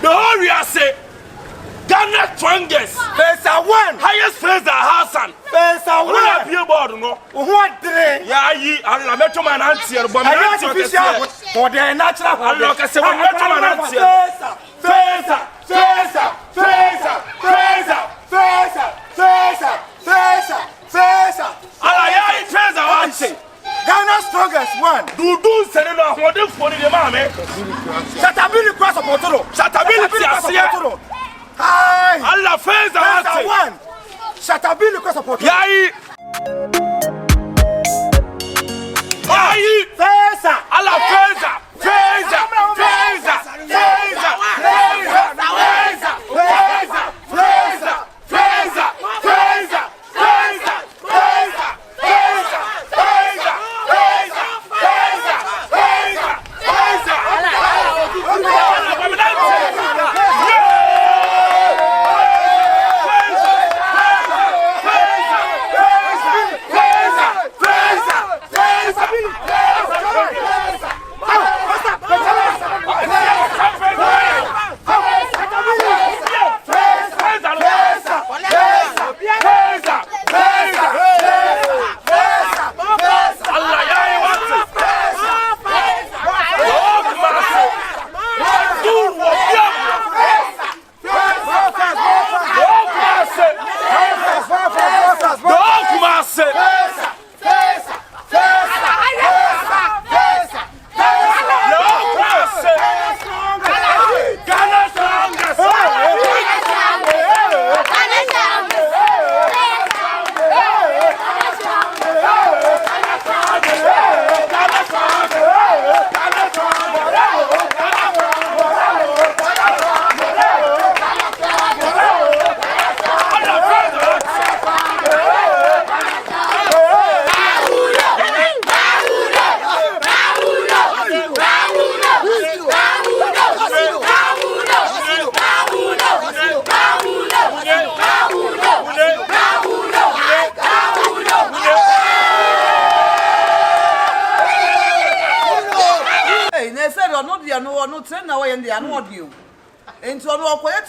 The whole we are say Ghana strongest. Pesa one. Highest Pesa Hassan. Pesa one. Who appear board no? What three? Yeah, ye Allah metro man answer. But official for the natural. Allah can say metro man answer. Pesa, Pesa, Pesa, Pesa, Pesa, Pesa, Pesa, Pesa. Allah yeah, Pesa one. Ghana strongest one. Do Serena what the for the man. Shatabili cross of Motoro. Shatabili cross of Motoro. Hi. Allah Feza one. Shatabili cross of Motoro. Yai. Yai. Feza. Allah Feza. Feza. Feza. Feza. Feza. Feza. Feza. Feza. Feza. Feza. Feza. Feza.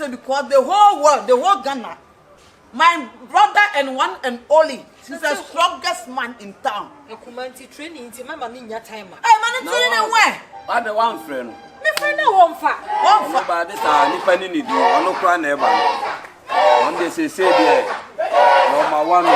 Because the whole world, the whole Ghana, my brother and one and only, he's the strongest man in town. A community training, my money in your time. I'm training where? I'm the one friend. My friend, one for but this are any do or no cry never. One day say there, no my one.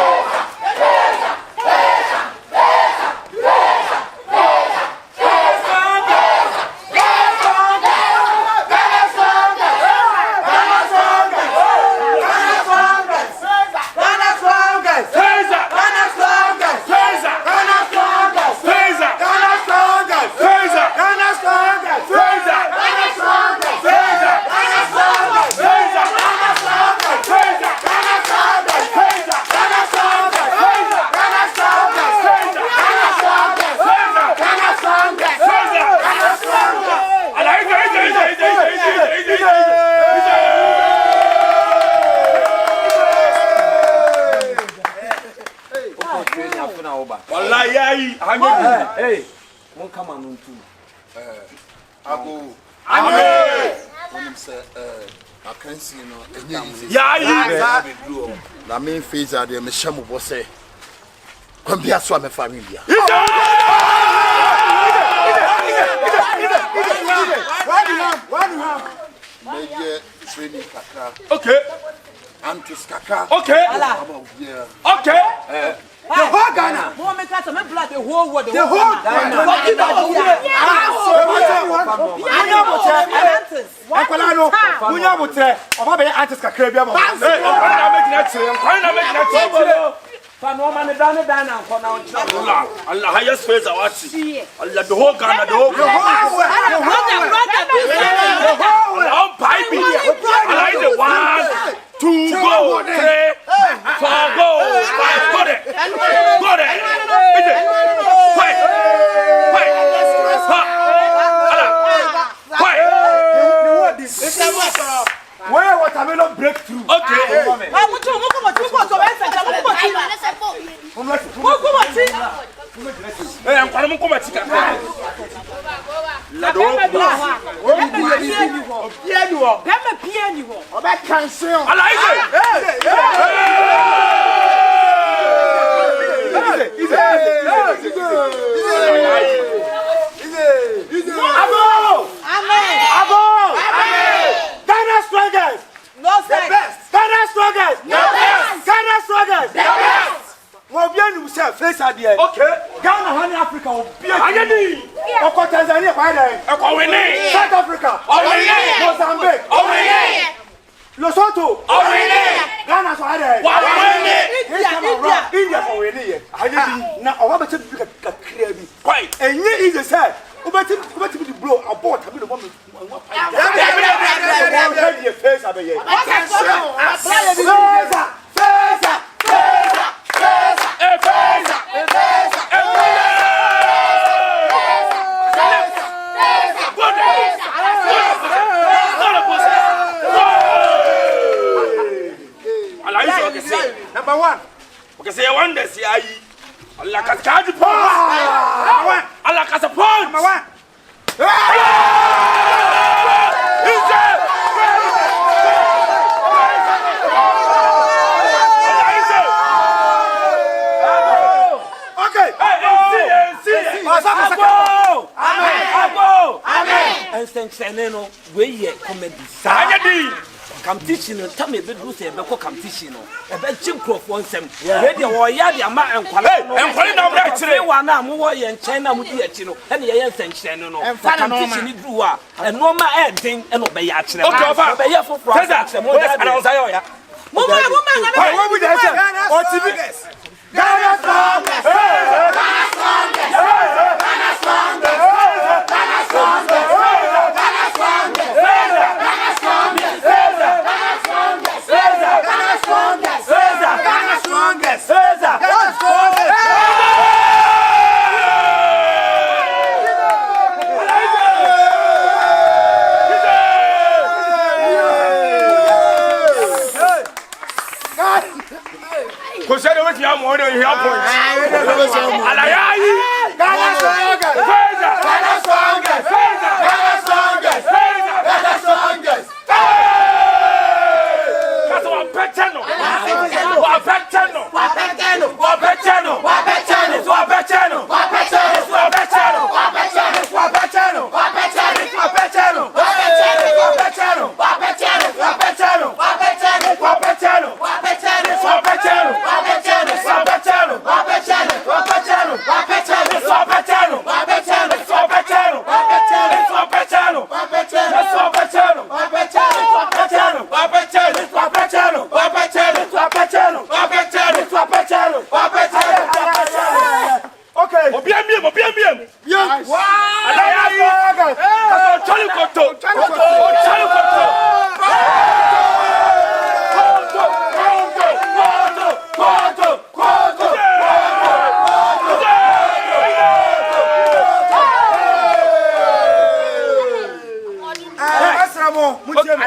Hey, won't come on too. Ago. Amen. When him say, I can't see no. Yeah. Na main phase are the Michelle Bosse. Come be as one family. Major training kaka. Okay. Antis kaka. Okay. Okay. The whole Ghana. More make us a blood the whole world. The whole Ghana. Allah highest face I watch. Allah the whole Ghana, the whole baby. Allah is the 1, 2 go, 3, 4 go, 5 go there. Go there. Wait. Where watermelon breakthrough? Okay. Hey, I'm going to come back. La do. Okay. Ghana, Honey, Africa, Tanzania, South Africa, Mozambique, Lesotho, Ghana, India, now, I want to be quite. And yet, is a sad. What to blow a boat? I mean, the woman. Number 1. Because I want to see Allah has charged upon. Allah has upon. Number 1. Amen. We comedy. Come teaching and tell me the do say about come teaching. A bed chim crop one sem. Radio or Yadi and one arm and China would be a chino, and the Yan Channel, and come teaching it drew and no my thing and obey Yachina. Okay, for products and more than Zaya. What would I say? What to be? Consider what you have more than you have points.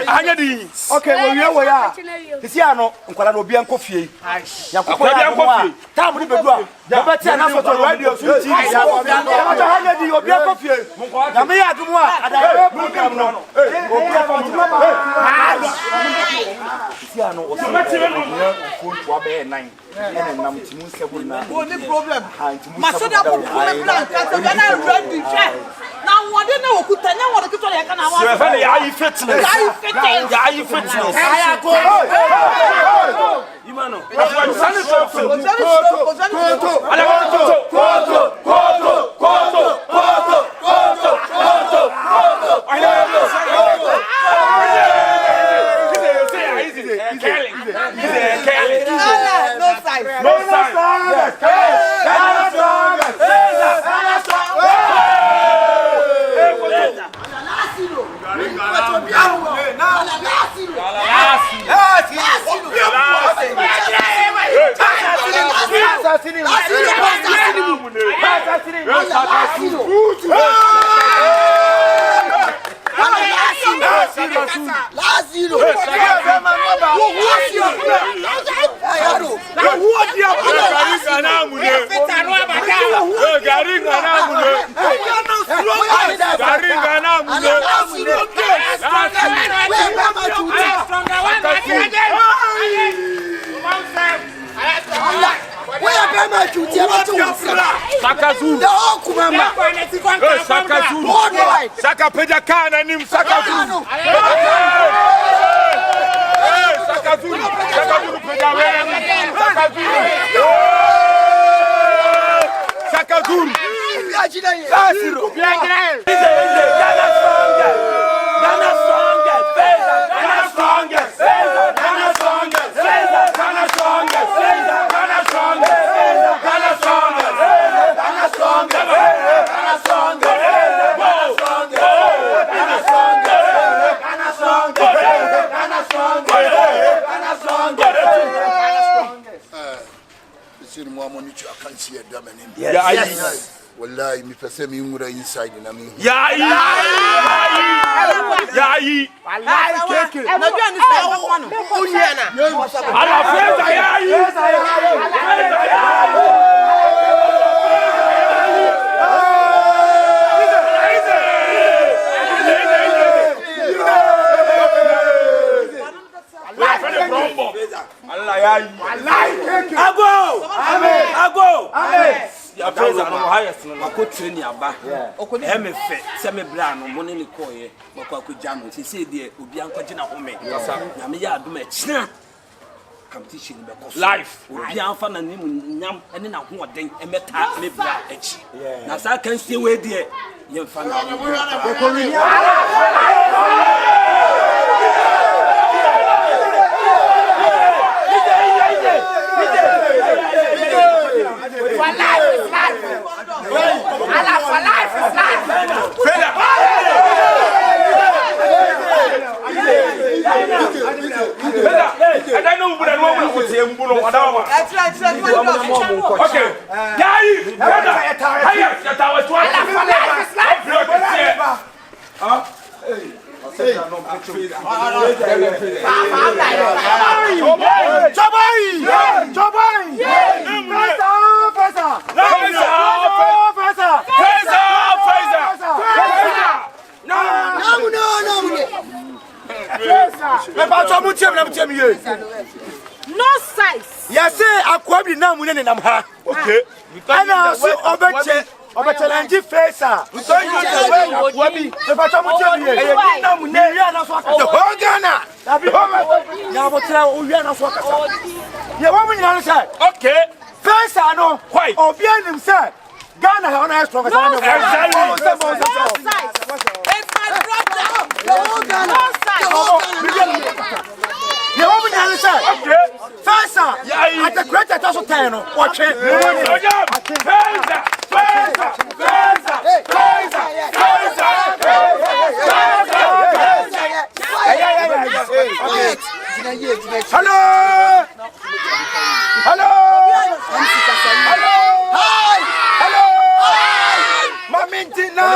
Anya di. Okay, we ya. Sisi ano nkwala no bia nkofie. Yakopɔ ya nkofie. Tam ni bedu a. Ya beti ana foto radio so TV. Ya anya di obi nkofie. Na me ya dumu a ada program no. Obi sisi ano o so phone to abe 9. Ene nam timu nsebo na. O ni problem. Masoda ko problem plan ka to na ready check. Na wode na okuta nya wode kitwa ya kana wa. So fa ya yi fitness. Ya yi fitness. Aya go. Imano. Sani so so. Saka peja kana nim saka zulu. Saka zulu peja wena. Saka zulu. Wallahi mi pese mi ngura inside na mi. Ya yi. Wallahi keke. Na do ani say wa no. Uye na. Ala feza ya yi. Ya praise and highest no ko training aba. E me fe se me bra no mo ne ni koye makwa ko jam se se de obi an kwaje na home. Na me ya adom a kina competition be ko life. Obi an fa na nim nyam ene na ho oden e meta me bra achi. Na sa kan se we de ye fa na no size. Yes, akwabi na mu ne nam ha. Okay. Ana so obechallenge facer. So you say akwabi. E fa to mu tiem ye. E na mu ne wi na so aka. Ho Ghana. Na bi ho. Ya bo tra o wi na so aka. Ye wo mu nyina say. Okay. Facer no. Obi anim say. Ghana ha na strong. No size. It's my brother. No Ghana. No size. You want me to say? Okay. First, at the great toss of 10, watch it. Hello. Hello. Hi. Hello. Mami, no.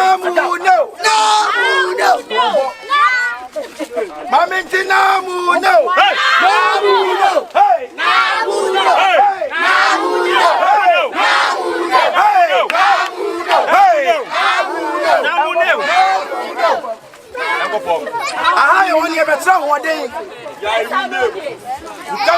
Mami, Aha, you want to better one day. You can't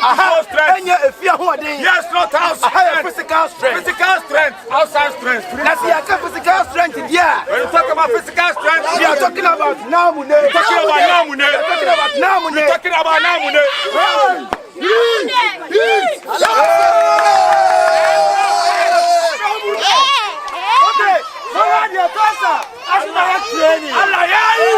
have strength. Yes, not house strength. Physical strength. Physical strength. Outside strength. That's the physical strength. Yeah. When you talk about physical strength, we are talking about Namune. We're talking about Namune. We're talking about Namune. We're talking about Namune. Okay. So what your pastor? As my training. Allah ya yi.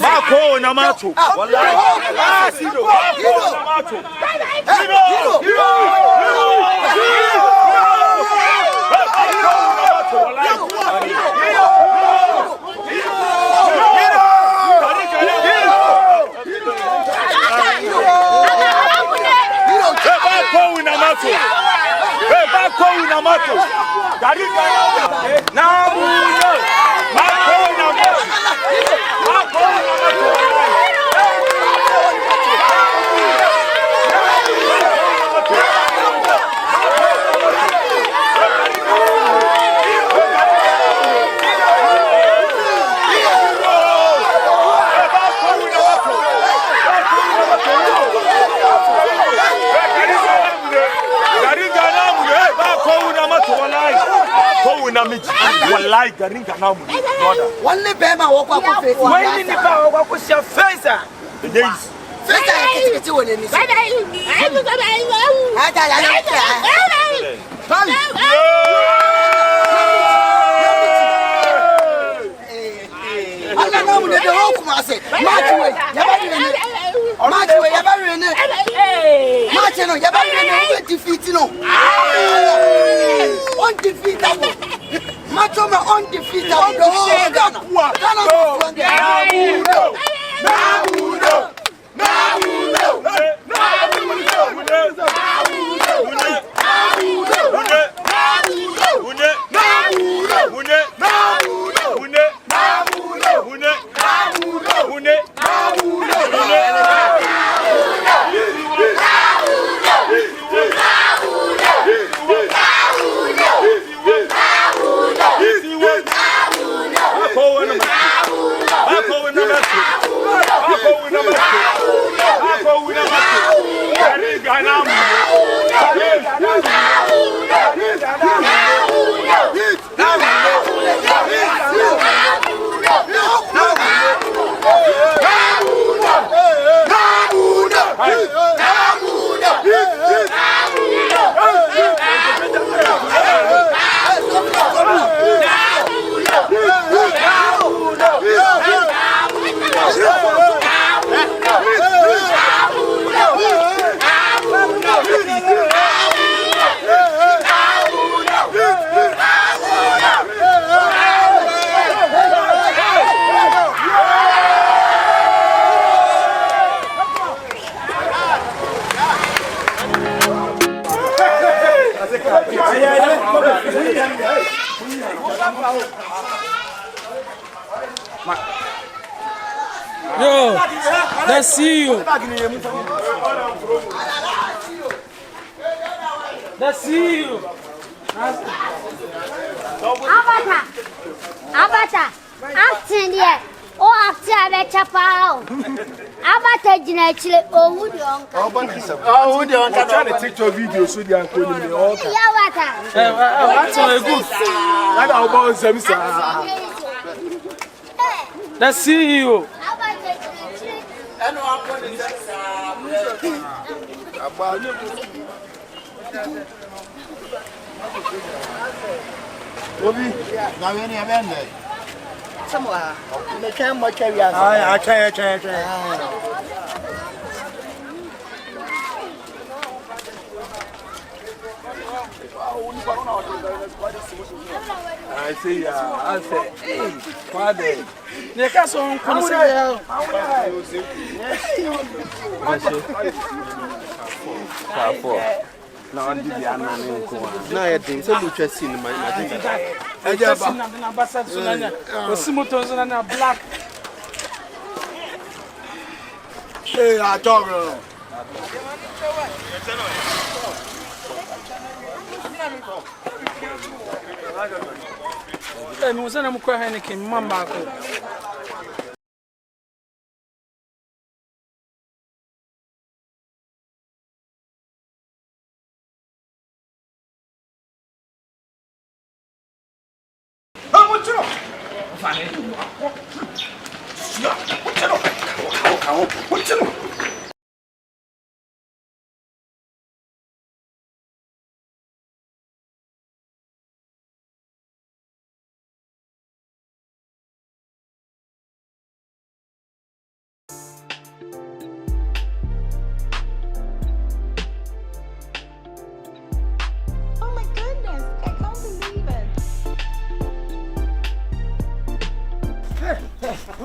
Bako na macho. Wallahi. Bako na macho. Wallahi garinga na mu brother wanne be ma wo kwa ko face wani ni ba wo kwa ko sia face yes face kiti woni ni ana na mu de ho kuma se match we ya ba rene match no ya ba rene defeat no undefeatable match me undefeatable Yo, let's see you. Let's see you. Abata, acting here. Oh, after I chapao. Abata, Jinachile, oh, would you uncle? Oh, would you uncle try to take your video so they are calling me all time? That's all good. That about them, sir. Let's see you. Obi, na we ni abende. Somewhere. They can't much carry us. I try. I see, I say, hey, Father. The castle on Now, I'm the anonymous. Now, I think so. Much as seen my black. Hey, I talk. And was an uncle Henneken, Mamma. What's it?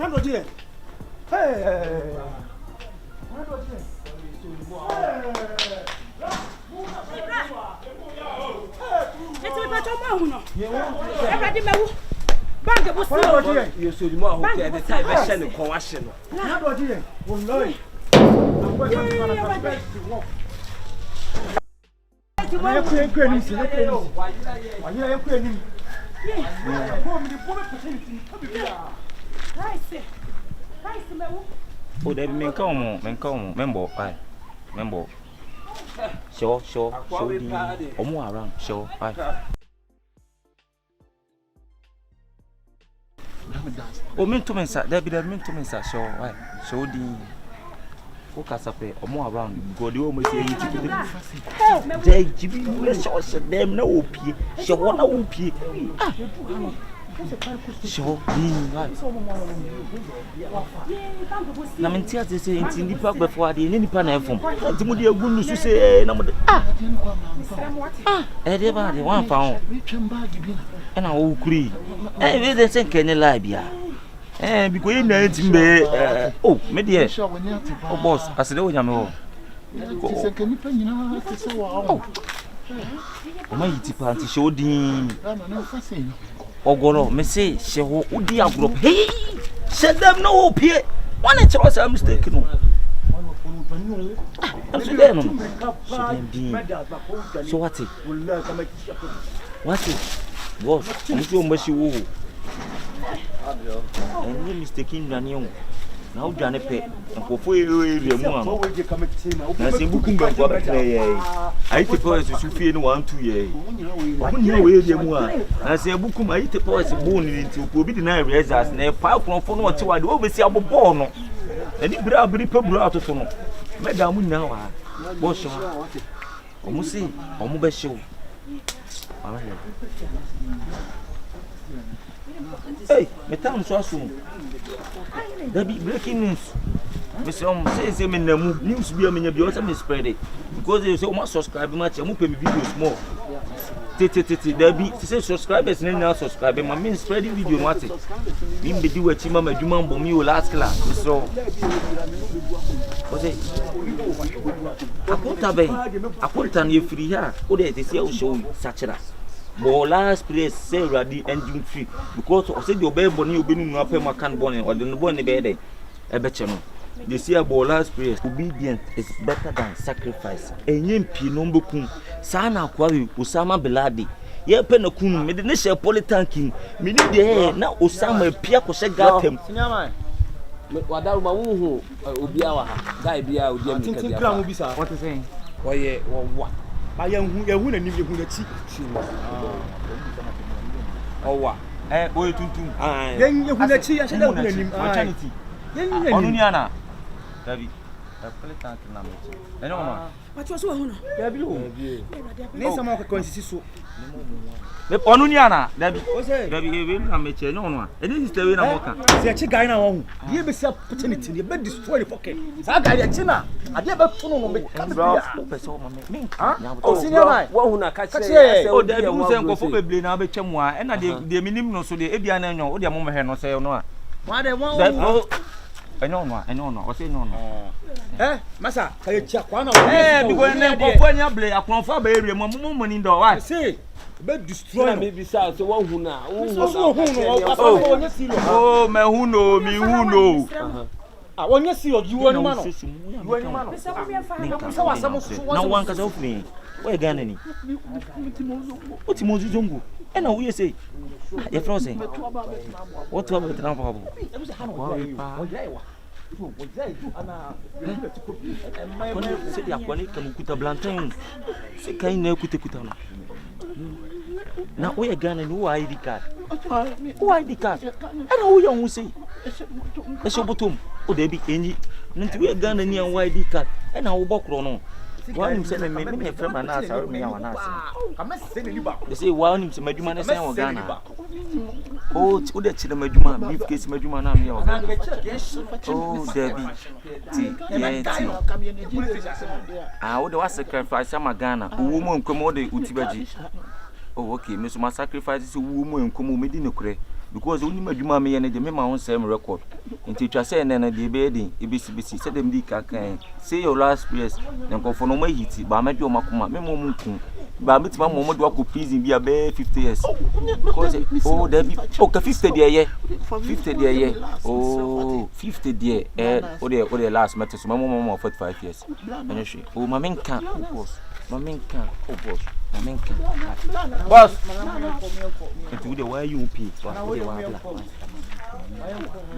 Landlord here. Hey. Landlord here. It's a better man. Everybody know. Bank was here. You should more at the time I send a coalition. Landlord here. Oh no. Oh, they men come, member, member. Sure, or more around, sure, oh, meant to mensa, there be the meant to mensa, sure, why? Show the focus up or more around. Go the almost say they give you them no OP, she want no OP. Sure, Namentia say in the park before the any panel from Timothy Gunus to say, everybody one pound and I will create. Eh, they say, can you lie, eh, because you know it's oh, media. Oh, boss, I said, oh, Yamo. Oh, my party showed the Ogoro, me say, she will dear group. Hey, set them no up here. One inch was a mistake. No, so what's it? What's it? What? I'm so much you. And you mistaking Daniel. Now, Janet, and for you, I say, booking back for I suppose you feel 1 2 years. One year, I say, bookum, I eat a poison bone into Kubidina Rezas, and a pipe from what you are always see about born. And if I be people out of phone, Madame now, Bosch, almost see, almost show. Hey, my town so soon. There be breaking news. Mr. Says him in the news be a minute be spread it because they so much subscribe much and pay videos more. There be subscribers and now subscribing. My main spreading video what it. Bim be do a chima my human bomb you last class. So what's it? I put on you free here. Oh, they say I'll show you such as. But last place say ready engine free because I said your baby bonny will be no pay my can bonny or the bonny bed. I bet you know. They say about last place obedience is better than sacrifice. Enyem pi no mbokum. Sana kwari Osama Beladi. Ye pe no kun me de ne share politanking. Me ni de na Osama pia ko she gatem. Sinyama. Wadaru ma wu obia wa ha. Guy bia odi am ka bia. What is saying? Oye wo I am who na nim who na chi. Owa. Boy tuntum. Yen who na chi, I said who na nim. Maternity. Onunyana. David. Politan na me. Eno ma. But you so hono. Ya bi o. Ne sama ko konsisi so. Me onunyana, David. David e na me che no no. E dis tell we na moka. Se chi guy na won. Ye be see opportunity, ye be destroy the pocket. Sa guy ya chi na. Ade be tuno no me ka be ya. Person ma me. Oh, senior man. Wo hu na ka che. Oh, David who say nkofo beble na be twam a. E na de minim no so de e bia na nyo. O de mo me he no say no a. Wa de won. I know. I say no. Masa, can you check one? Because then when you play, I come for baby, money in the way. See, but destroy me beside so one who now. Oh, me who know, me who know. I want you see you want man. No one can help me. Where again any? What's Moses Zongo? And now we say, you're frozen. What about the number? Sidi akwani kamukuta blantin se kai na kuta na o ye Ghana ni o ID card ana o ye hu sei e so botom o de bi enyi nti o ye Ghana ni an ID card ana wo bokro no wa nim se me friend na asa me ya wa na asa they say wa nim se maduma na se wa Ghana oh ti o de chile maduma briefcase maduma na me ya wa Ghana oh Debbie ti o de wa sacrifice am Ghana wo mo nkom o de utibaji oh okay me so ma sacrifice se wo mo nkom o me di nokure because only my juma me and the my same record. And teacher say and then the bedding, ABC, said them the can say your last prayers, then go for no way hit, but I met your macuma, me mum. But I met my mom to walk please in be a bear 50 years. Because oh, there be 50 dear, 50 dear, oh, 50 dear, or the last matter, so my mom 45 years. And she, oh, my man can't, oh, boss, my man can't, oh, boss. Boss, and to why you pay? Oh,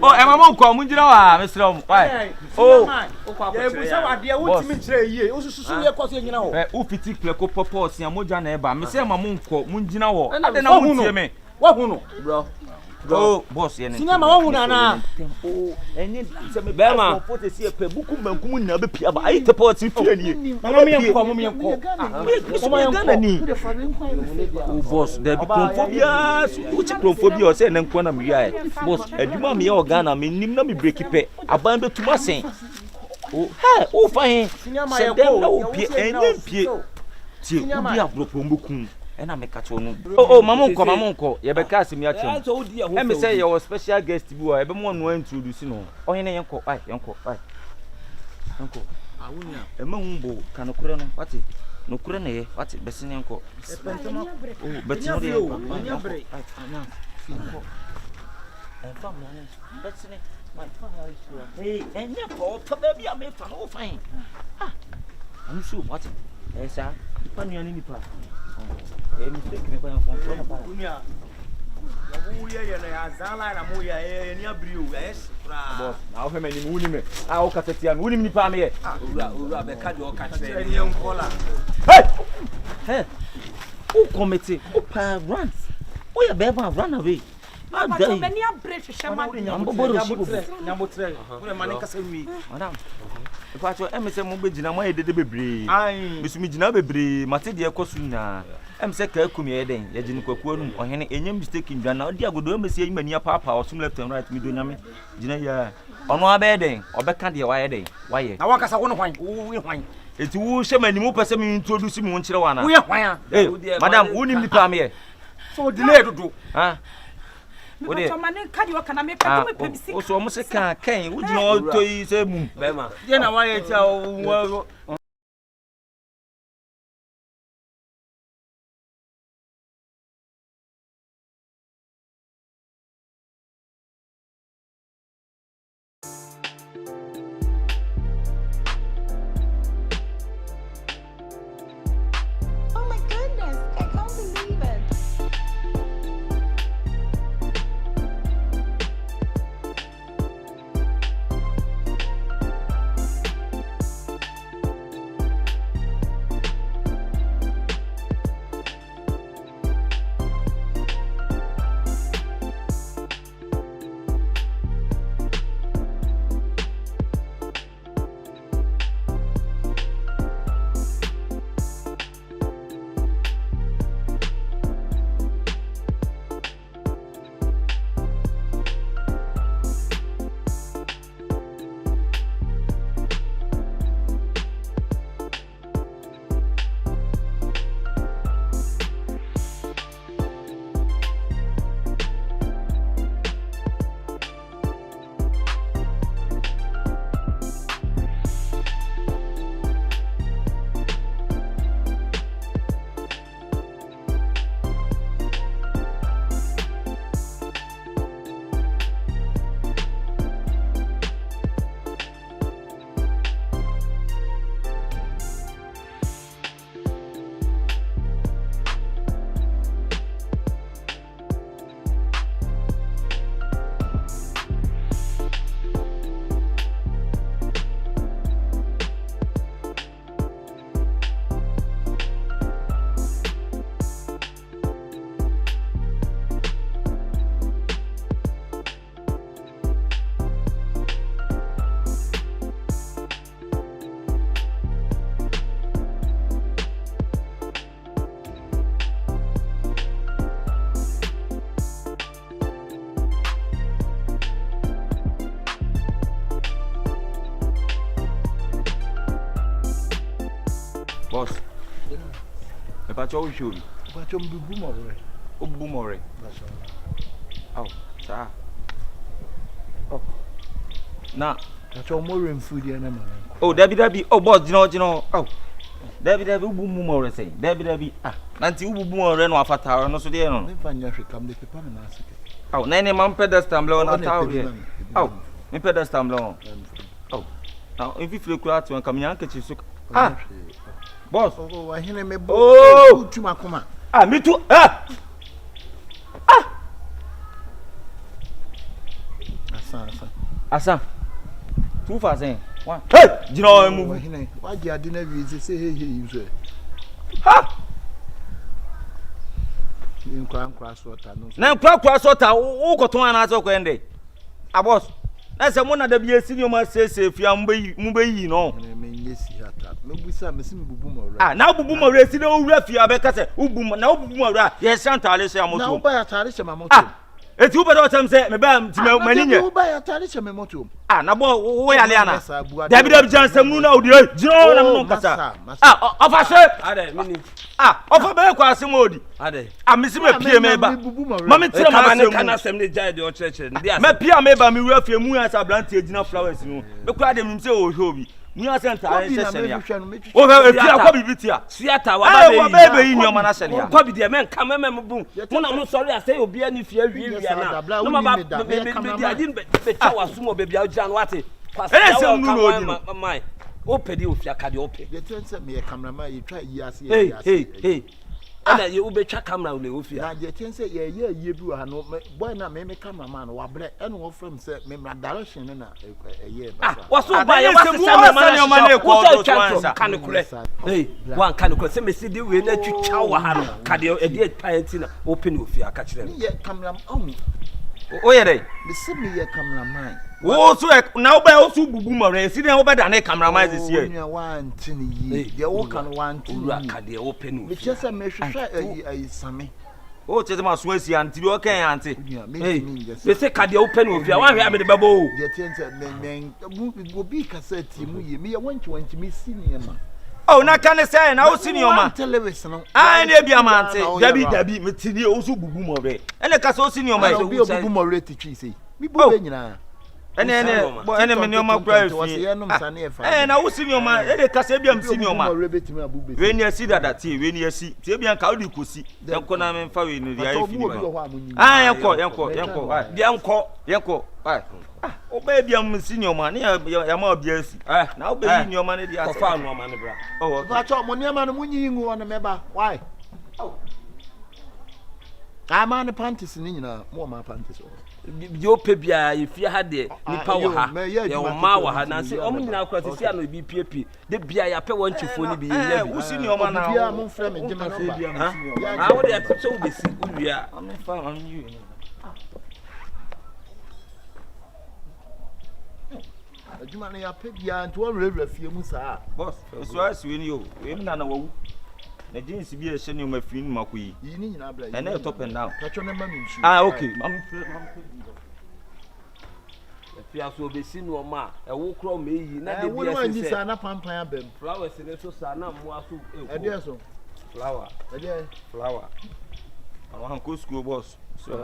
and my mom come, you know, Mr. Why? Oh, oh, boss, and oh, and Bama, put a sea per book, never pay about 8 pots if you oh, boss, there be phobia, which phobia or send and quantum. Boss, and you mammy or Ghana, mean, no me break it, abandoned to my saying. Oh, fine, send them no pay and pay. See, you have broken. And I make a tone. Oh, Mamonko, Yabeka, me at you. Let me say your special guest, you are everyone went to do no. Oh, any uncle, uncle, uncle. A mumbo can occur, what it? No crane, what it, Bessin uncle. Oh, but no, my father is here. Hey, and your fault, maybe I made fine. I'm sure what it is, sir. Funny on any part. Mistake me from Unia. Boss, now how many women? I'll cut it and wouldn't me. Hey, who committee? Who run? Oh, you better run away. I'm many a British. I'm Madam. If I told Emerson Mobile, I did the brave. I miss me Jinabe, Matilda Cosuna. I'm Kyekyeku, then, Yajin or any mistake in Ghana. Dear, good women say many a papa or some left and right me doing Jina on our bedding or back candy a wire day. Why? I walk as I want to wine. It's who shall many more person introduce him on Chirawana. We are wire. Madam, who need the here? So delay to do, huh? What is it? Also, almost a can, would you know to say, Bema? You know why I tell. Boss, if I told you, but you'll be boomerang. Oh, boomerang. That's all. Oh. Sa. Oh. Na. Acho more in food here na man. Oh, Debbie. Oh, boss, you know. Oh. Debbie, ubu mu more say. Debbie. Ah. Nanti ubu mu more no afata no so dey no. Me fanya hwe kam de pepa na asike. Oh, na man pedestal blow na taw here. Oh, me pedestal blow. Oh. Now, if you feel quiet to come yan kechi so. Ah. Boss. Oh, I hear me bo tu makoma. Ah, me too. Ah. Asa. 2 fast eh. One. Hey, you know move. Why you dey na we say hey you say. Ha. Nkwa sota no. Na nkwa sota wo koton ana so kwende. Ah boss. Na se mo na da bia senior ma say fia mu yi no. Me nyesi hata. Me busa me si me bubu mo ra. Ah, na bubu mo ra si na owura fia be ka se ubu na bubu mo ra. Ye santale se amoto. Na wo ba ya tare se mamoto. Eti wo be do tem se me ba ntime maninye. Wo ba ya tare se mamoto. Ah, na bo wo ya le ana. David Jansam na odi jiro na mo kasa. Ah, ofa se. Ade mini. Ah, ofa be kwa asem odi. Ade. Ah, me si me pie me ba. Mama tire ma se kana asem ne jai de o church ndi asem. Me pie me ba me wura fie mu asa brantie gina flowers no. Me kwa de me se o hwe mu asa ntare se ya. O be pie akwa bibitia. Siata wa ba be yi nyoma na se ya. Kwa bi de men ka me bu. Mo na mo sorry ase obi ani fie wi na. No ma ba be adin be chawa sumo be bia oja no ate. Ene se mu no odi no. Mai. O pedi o fia ka de o pe. The ten se me cameraman you try yi ase Hey. Ana ye ube twa camera le ofia. Na je ten se ye bi wa no boy na me cameraman wa bre ene wo from se me direction na ye ba. Waso ba ye wase se cameraman na ko do twa kan kure. Hey, wan kan kure se me si de we na twitwa wa ha no. Ka de e de panti na open ofia ka kire. Ye cameraman O ye dey. Me se me ye cameraman. Wo so na wo ba wo so bubu mo re si de wo ba da na cameraman this year. Onua wan tin yi. Ye wo kan wan tin. Ura ka de open ofia. Me chese me hwehwe ayi same. O chese ma so asi anti bi o kan anti. Hey, me se ka de open ofia. Wan hwe am de babo. Ye ten se men obi cassette mu ye me ye wanti me senior ma. Oh, na kan say na wo senior ma. Television no. Ah, na bia ma anti. Dabi me tini o so bubu mo re. Ene ka so senior ma. Obi bubu mo re ti twi sei. Mi bu be nyina. Ene me nyoma kura fi. Na wo senior ma, e ka se bia m senior ma. We ni asi dada tie, we ni asi. Tie bia nka odi kosi. Yenko na me fa we ni dia ifi ni. Ah, yenko. Bia yenko. Ah. O ba bia m senior ma, ne ya ma bia asi. Na wo be senior ma ne dia. Ko fa no ma ne bra. Oh, ba cho mo ne ma no munyi ngu on me ba. Why? Ah, man panties ni nyina, mo ma panties o. Yo pe bia ye fie ha de nipa wo ha ye wo ma wo ha na se omu nyina akwa se no bi piepie de bia ya pe won chifo ni bi ye ya bi usi ni o ma na bia mo frɛ me de ma se bia mo ah wo de pe so be si uwia am fa am you adwuma na ya pe bia nto wura fie mu saa boss so as we ni o we na na wawu na jeans bi e hye ni ma firi ni makoyi yi ni nyina bla yi na top and down ka cho na ma mi nsu ah okay am fia so be si no ma e wo kro ma yi na de bia se se sa na pampan abem flowers ne so sa na mo aso e de so flower e de flower awon ko school boss so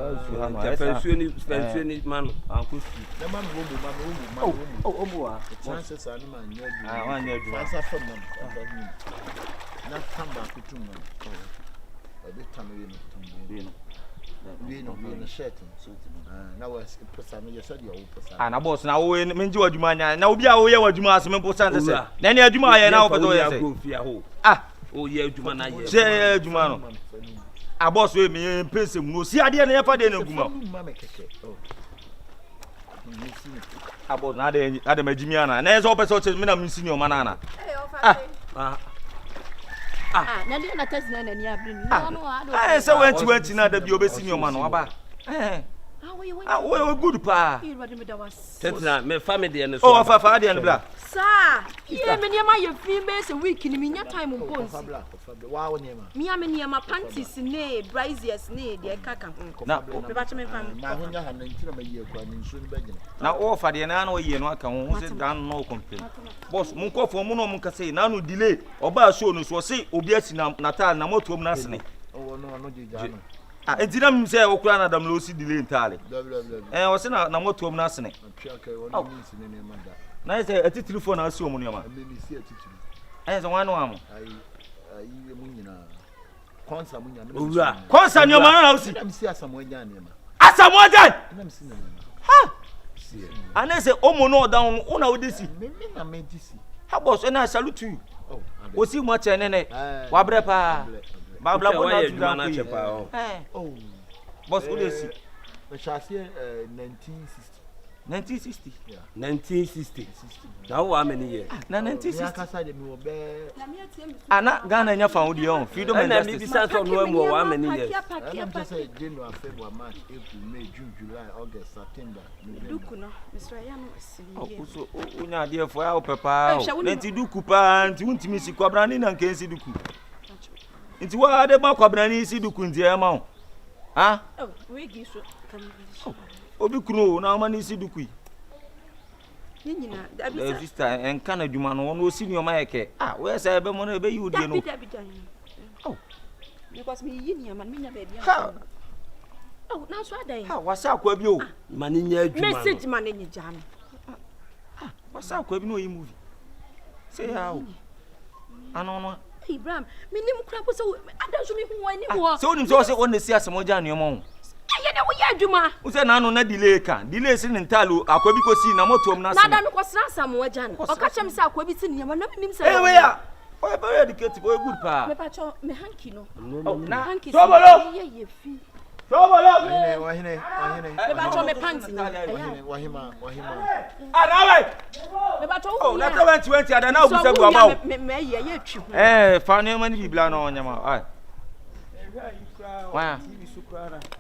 fancy ni man an ko school na ma mo oh mo ah chance sa na ma nya du ah wa nya du sa fam na tamba kutum no e de tamu no shirt na was person you said you person ah na boss na wo menji wadwuma nya na obi a wo ye wadwuma asem important se na ne adwuma aye na wo beto ye se ah o ye adwuma na ye se adwuma no ah boss we me pese mu no si ade na ye fa de na guma ah boss na ade majimi ana na ye so pese o che me na msi ni o manana na dia na test na ni abri ni no se wanti na da bi obesi ni o ma no aba we good pa tetra me family and so oh fa ade and bla sa ye me niam aye free be se week ni me nya time mpo nsi wa wo niam me niam panties ne braziers ne de kaka na me ba che me fam ma ho nya ha na ntira ma ye kwa ni nsu ni bagina na o fa de na o ye no aka ho se dan no complain boss mun ko fo mun no mun ka say na no delay oba show no so say obi asi na natal na moto mun asene oh no no jija no Entina me say okura na dam lo si delay entirely. O se na moto am na sene. Na say atitiri phone na asi omo ne ma. So one am. Konsa ni ma na usi. Asamoja. Ha. Ana say omo no down una odisi. How boss na salute you. Osi mo che nene. Wa bre pa. Babla bona tu na chepa. Oh. Boss odisi. We shall say 1960. 1960. Yeah. 1960. Now how many years? Na 1960. Ana Ghana nya found you freedom and justice. How many years? I'm just say January, February, March, April, May, June, July, August, September. Duku no, Mr. Ayano Oh, so unya dia for our papa. Nti duku pa, nti untimi si kwabrani na nkensi duku. Nti wa ade ma kwabrani si duku nti e ma. Ah? Oh, we gi so come. Obi kunu na ma ni si duku. Nyina, sister en kana djuma no no si nyoma yeke. Ah, we say be mo no be you die no. Oh. Because me yin man me nya be dia. Oh, na so adai. Ha, wasa akwa bi o. Mani nya adwuma. Message man nyi jam. Ah, wasa akwa bi no yi movie. Say how. Ano. Ibrahim, me nim kra po so adanso me hu ani ho. So nim so say on the see asemoja ne mo. Aye na wo ya adwuma. Wo say na no na delay kan. Delay si ntalo akwa bi ko si na moto am na se. Na da no ko sra asamoja no. O ka chem say akwa bi si ne ma na me nim say. Eh we ya. O very educated, o good pa. Me pa cho me hanky no. Na hanky. Tobolo. Ye fi. Tobolo. Wahine. Me pa cho me panty no. Wahima. Anawe. Me pa cho. Oh, na 2020 ada na obusa bu ama o. Me ye twi ho. Fa ne ma ni bibla na onyama. Ai. Wa.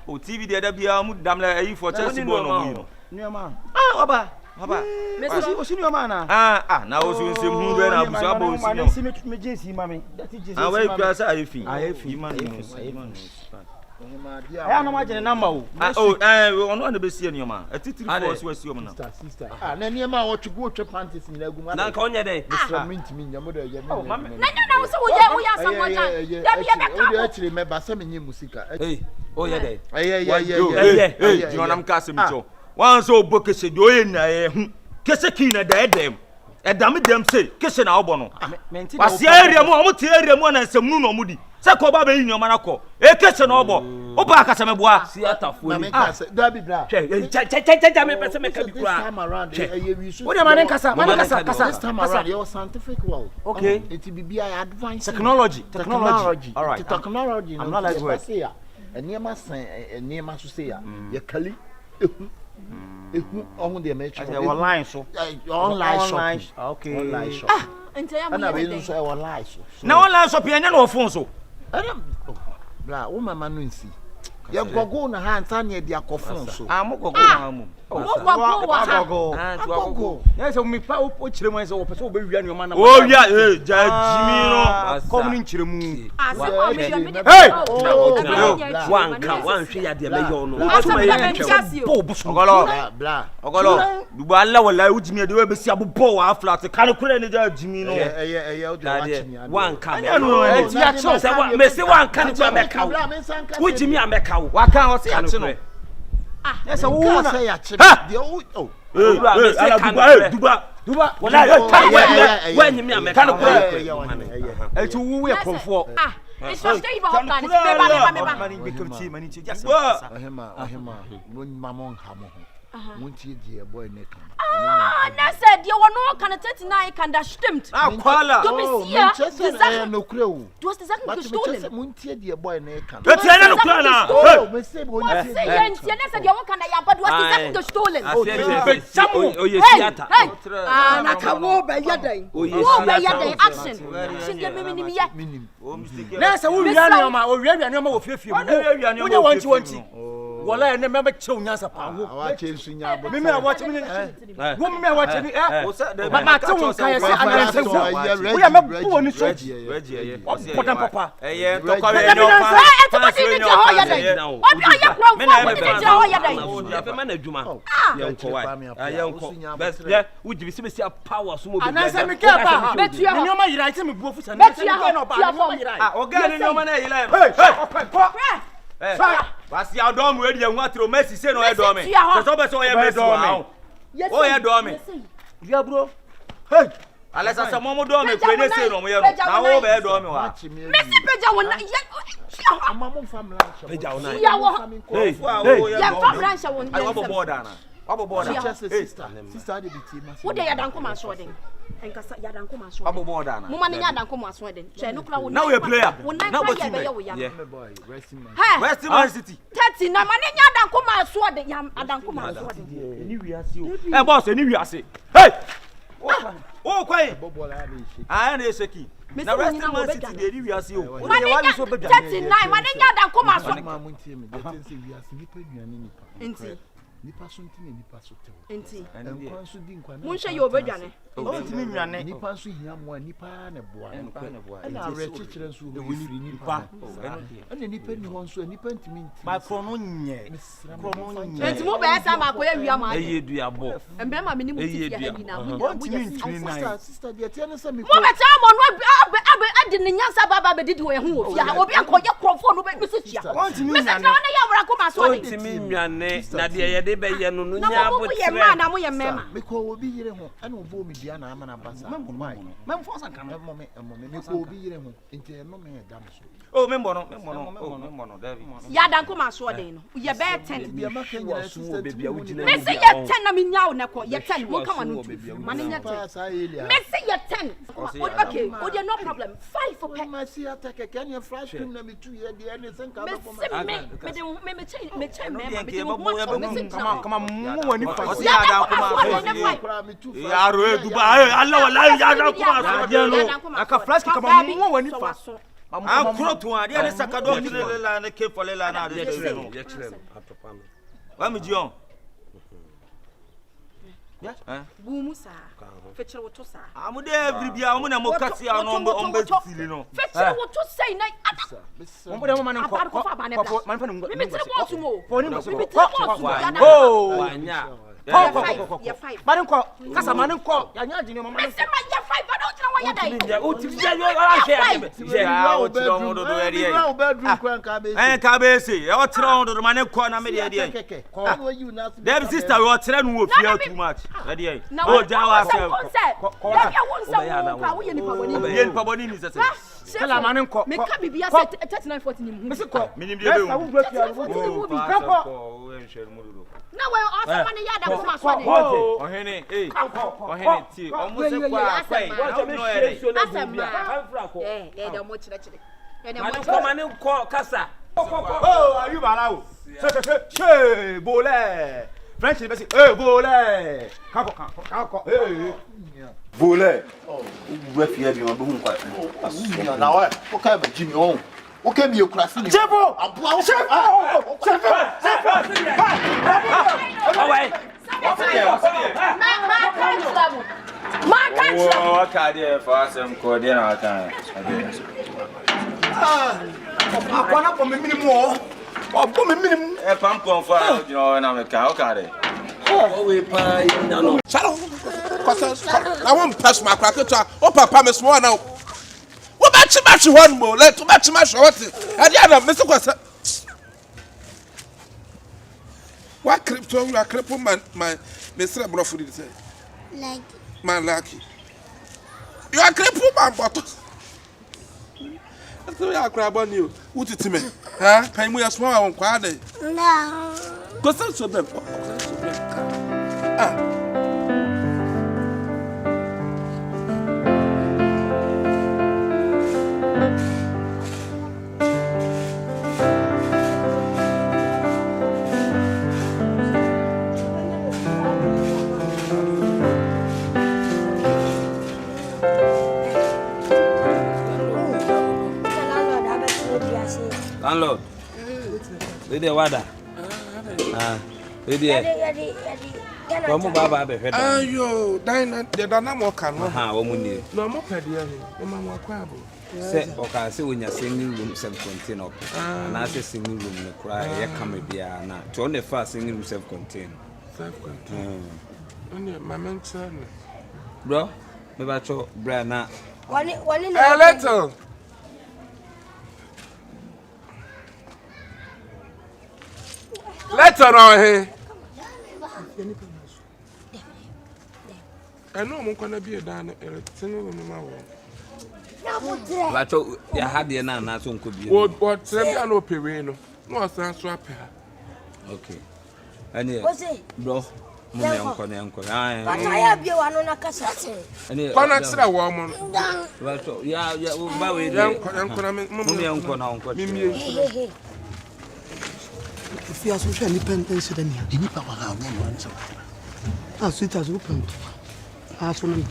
O TV de da bia mu damla ayi for Chelsea bo no mu no. Nyama. Ah, oba. Osi nyama na. Na osi nsem hu be na abusa bo osi no. Si me jinsi mami. That is jinsi. We kwa sa ayefi. Ayefi man. Ya no ma jene number o. Ono na be sie nyoma. Atitiri force we sie om na. Sister. Na niema wo twego twe panties ni na guma. Na ka onye den. Mr. Mint mi nyamo da ye me. Na so wo ya samoja. Da bia be ka. O de achire me ba se me nye musika. Hey, o ye den. Hey, jonam ka se mi cho. Wan so bokese de oye na ye hu. Kese ki na da edem. Edam dem se kese na obo no. Wase area mu, omo te area mu na nsem nu no mudi. Se ko ba be yi nyoma na ko. E kese na obo. O ba ka se me boa. Si atafo ni. Da bi bra. Che me pese me ka bi kura. What am I kasa? This time around your scientific world. Okay. It will be advanced Technology. All right. Technology. I'm not like word. Enema so say ya. Ye kali. Ehu ohun de me try. Online so. Online shop. Okay. Online shop. Ana we so online shop. Na online shop ye na no phone so. Bra, wo mama no nsi. Ye gogo na ha nta na dia kofon so. Mo gogo na mo. Wo gogo wa ha. Gogo. Yes, so me pa o chire mo nse wo pese wo be wia nyoma na. O wia ja jimi no. Kom ni chire mu. Hey! Wan hwe ya de me yo no. Ogolo. Dubu alla wallahi ujimi de we be si abobo wa flat. Kan kure ni ja jimi no. O de watch me. Wan ka me. Se wa me se wan ka ni me ka. Ujimi ameka wo. Wa kan o se ya chi no. Yes, wo na say ya chi. Duba. Wallahi when me ameka no. E tu wu ye konfo. It's just stay about plan. Me ba. Mani chi just. Ohema. Won mamon ha mo. Wontie die boy ne kan. Na said you were no kan 39 kan da stimmt. Kwala. Du bist hier. No kure. Du hast die Sachen gestohlen. Wontie die boy ne kan. Du tie na no kura na. Me say Du hast die Sachen gestohlen. Oh yes, theater. Na ka wo be yedai. Wo be yedai action. Shin de me ye. Na say wo wia nyoma, wo wia nyoma wo fiefie mu. Wo nye wanchi. Wala ene me chew nyansa pa wo. Awa chensu nya bo. Me watch me. Wo me watch me ma te won kan say ananse wo. Wo ya me bo ni so. Potan papa. To kwa we no pa. E to pati ni je ho ya dai. Obi o ya kro fo wo ni je ho ya dai. Ya fe ma na adwuma. Yenko why. Yenko. Best wo jibi se be see power so mo be. Ananse me ke pa. Betu ya. Nyoma yira ite me buo fusa. Betu ya no ba. Oga ni nyoma na yira. Hey. Wasi adom we dey hu atro Messi say no e do me. So be so ye Messi wa. Oh ye do me. Dia bro. Hey. Alesa se momo do me kwe ne say no mo ye no. Na wo be do me wa. Messi peja wona ye. Amamon family. Peja wona. Ya wo. Hey. Ya family sha wona. Ai wo border na. Wo border. Sister dey be team. Wo dey ya dan ko ma so den. Enkasa ya dan ko ma so. Wo border na. Mo ma ne ya dan ko ma so den. Che no kula wo. Now we player. Now what you Yeah. Boy, resting man. West Man City. 30 na ma ne ya dan ko ma so den. Ya dan ko ma so den. Ni wi ase o. Eh boss, ni wi ase. Hey. Oh kwai. Ah na eseki. Na West Man City dey ni wi ase o. Ma ne ya 39 ma ne ya dan ko ma so. Ma mo ntie me. Dey think say we ase nipa nuane nipa. Enti. Nipa so ntine nipa so tew. Enti. Enkwan so di nkwan. Mun hwe ye obedwane. O ntimi nwane. Nipa so hia mo nipa na boa. Na re chichire nso wo firi nipa. Ana nipa ni ho nso nipa ntimi nti. My phone no nye. Enti mo be esa ma ko ya wi ama. Eye dua bo. Embe ma me ni mu ti ya ni na mu ya Ntimi ntimi na. Sister dey tell us me. Mo be ta mo no abe adi ni nyansa baba be didi wo ye hu wo fia. Obi akoye krofo no be mi se chia. Ntimi nwane. Me se na ya wura ko ma so de. Ntimi nwane na de ye de be ye no nya Na mo abotre. ye ma na mo ye mema. Me ko obi yire ho ana obo mi bia na ama na basa. Mem force kan. Me ko obi yire ho nti no me da so. Oh membo no David. Ya dan ko ma so de no. Ye be 10. Bia ma kan yira sister baby a wugina. Me se ye 10 na me nya wo na ko ye 10 mo kama no tu. Ma ne nya 10. Me se ye 10. Okay, o dey no problem. 5 for pay. Ma si atake kan ye flash cream na me tu ye de any sen ka Me for me chain me Kama mu wani fa. O ya da kuma ya ro Dubai Allah wallahi ya da kuma Aka flash kama mu wani fa. An kuro to ade ne saka do kilela ne ke folela na ade kire no. Ye kire atopa me. Wa mi jion. Bu musa. Fetcher wo to sa. Amude every bia mu na mo kasi ano ombe tili no. Fetcher wo to say na ada. Mo de mo man ko. Man fa no. Me tire bo sumo. For ni Me tire bo sumo. Oh. Wanya. Ya 5. Man ko. Kasa man ko. Ya nya jini mo man. Me se ma ya 5 ba do tira wa ya dai. O ti ya yo ara she Ya o tira mo do eri e. Brown bedroom kwan ka be. Ka be se. E o tira mo do man ko na me de eri. Ko no you na. Dem sister we o tira no wo fia too much. Eri e. O ja wa se. Ya ya won sa wo kwa wo ye nipa boni. Ye nipa boni ni se se. Kala man ko. Me ka bibia se 39 40 ni mu. Me se ko. Minim de be. Na we also man ya da ko ma so de. Ohene ohene ti omo se kwa kwai no ere da mo chire chire mane ko kasa Oh, are you balawo? Che bole. French be say, "Eh bole." Kako. Eh. Bole. Oh, we fear bi obo hun kwa. Na wa, o ka be jimi on. O ke mi ekurasi ni. Shifo. Aboa. Shifo. away Ma kan oh ka dey for asem ko dey na kan Akwana ko me minimum. Obo me minimum. e pam kon fa you na me ka o ka dey oh we pa na no Shalo. I won't pass my cracker. Oh, papa, Miss Moana. What about you one more? Let too much what? And the other, Mr. Quassa. What crypto you are crippled, my Mr. Broford say? Like, Man, lucky. You are crippled, man, but. That's why I grab on you. What it me? Huh? Can we small on Quade? no. Go send so them. Ah. landlord we dey wada we dey Como baba be hwe da Ayo, dine the dynamo can ha wo mu ni no mo pedi ya o ma mo akwa abo se o ka se onya singing room self contained up na se singing room ne kura ye kama bia na to on the fast singing room self contained Only my mentor bro me ba cho bra na Wali a little Let's on here. I know I'm going to be a dan Like you had the nana so could be. What send no perino. No sans swap. Okay. And bro. Uncle. I have you on a cassette. Connection a woman. Yeah, If you are social independence, then you need to have one. As sweet as open. As one.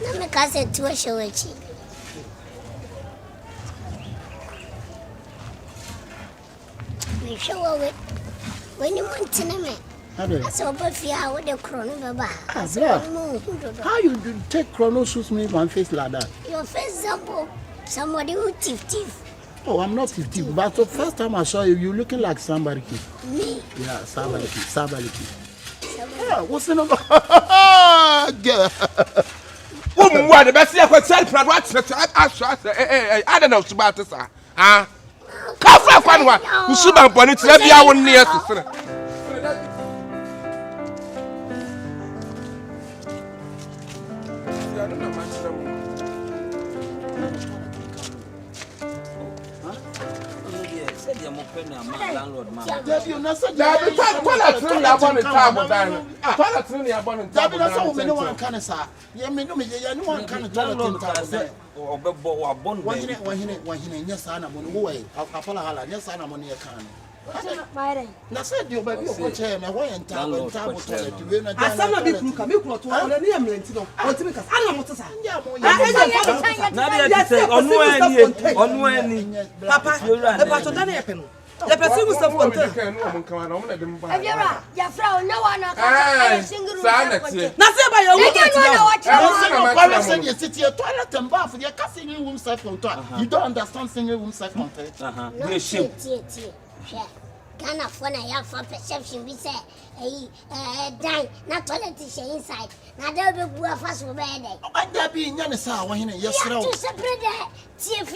Let me cassette to a show. We show it when you want to name it. That's over fear with the chrono. How you take chrono suits me one face like that? Your face example, somebody who thief. Oh, I'm not 50, but the first time I saw you, you looking like somebody. Me? Yeah, somebody. Yeah, what's the number? What the best I don't know about this. Ah, Kafra Kwanwa, who should have been it, let me out near sister. Landlord man. The person who suffered on Your friend, no one can single room. nothing by your You don't understand single room self-contained. Can afford a young for perception. We say, die, not toilet inside. Now there will be a fast for bed. And there be Yanisa, yes, to separate the TV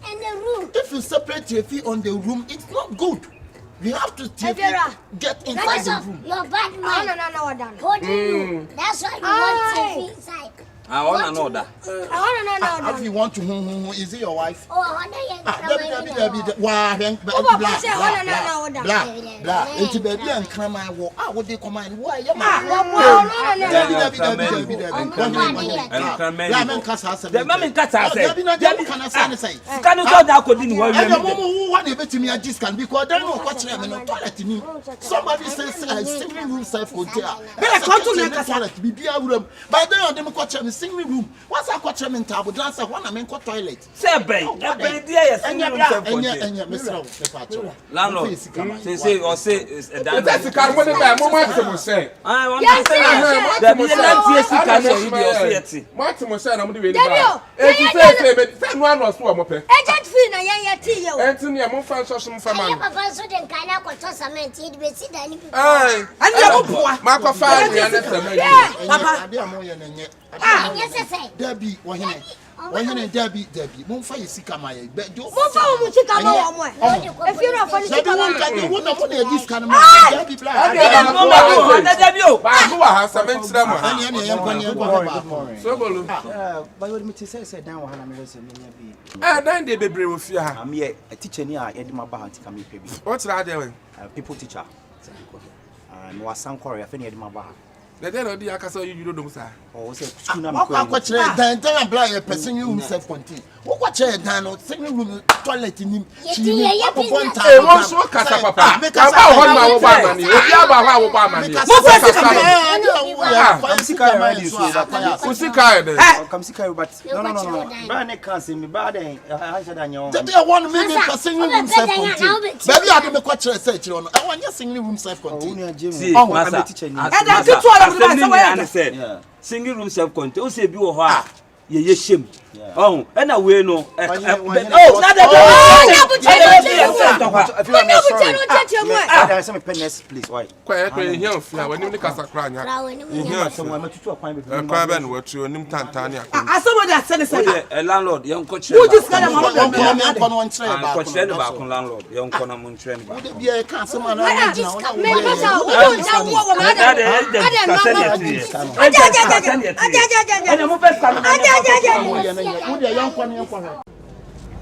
and the room. If you separate TV on the room, it's not good. We have to get inside the room. You're bad man. No. That's why you want TV inside. I want to know that. If you want to, is it your wife? Oh, I It's baby and crime. I would they command why? Somebody says single room self-contained. Singing room. What's a quatrain table? Dance one I mean toilet. Say Landlord. Say or say is a dance. That's the car when the moment say. I want to say that Martin said I'm doing it. It's one was for Mope. Agent Fina, young tea. Anthony, I'm on fashion from my papa, so then can I got cement? He'd be sitting. Aye, Marco Fire, Debbie, Debbie, Monfire Sicamaya, but you if you're not funny, this kind of but what me to say down when I'm listening. then they be brave with you. I'm here a teacher near Edma Bahati can be baby. What's that doing? People teacher. And was some Korea, if any Edma Bahati. The dead of the Akaso, you don't know, sir. Oh, say, then blind a person you self-contained. What chair down or single room toilet in him? She one time. What's what Papa? Because I single room self-contained. Oh, say, you are ye shame. Oh, and away no. Oh, please. Why? Quiet, here, when you cast a cry, here, someone to a private and what you name Tantania. As somebody that said a landlord, young coach. Who just got a landlord, young Conamun train. Would it be a customer?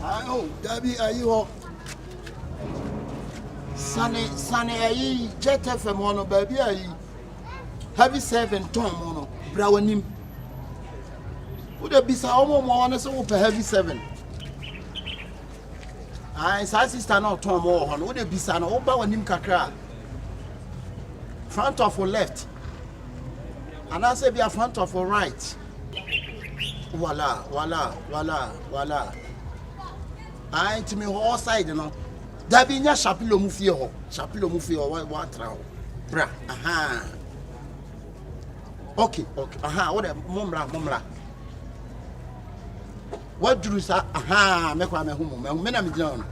Oh, Debbie, are you Sunny, are you jet FM mono, baby? Are you heavy 7 ton mono, Browanim? Would it be so more honest over heavy 7? I sister not ton more, would it be son over Browanim Kakra? Front of or left, and I say be a front of or right. Voila. I to me all side, you know. That be nya Shapilo Mufio, what row. Bra, aha. Okay, aha, what a mumra. What drew sa, aha, make one home, men am down.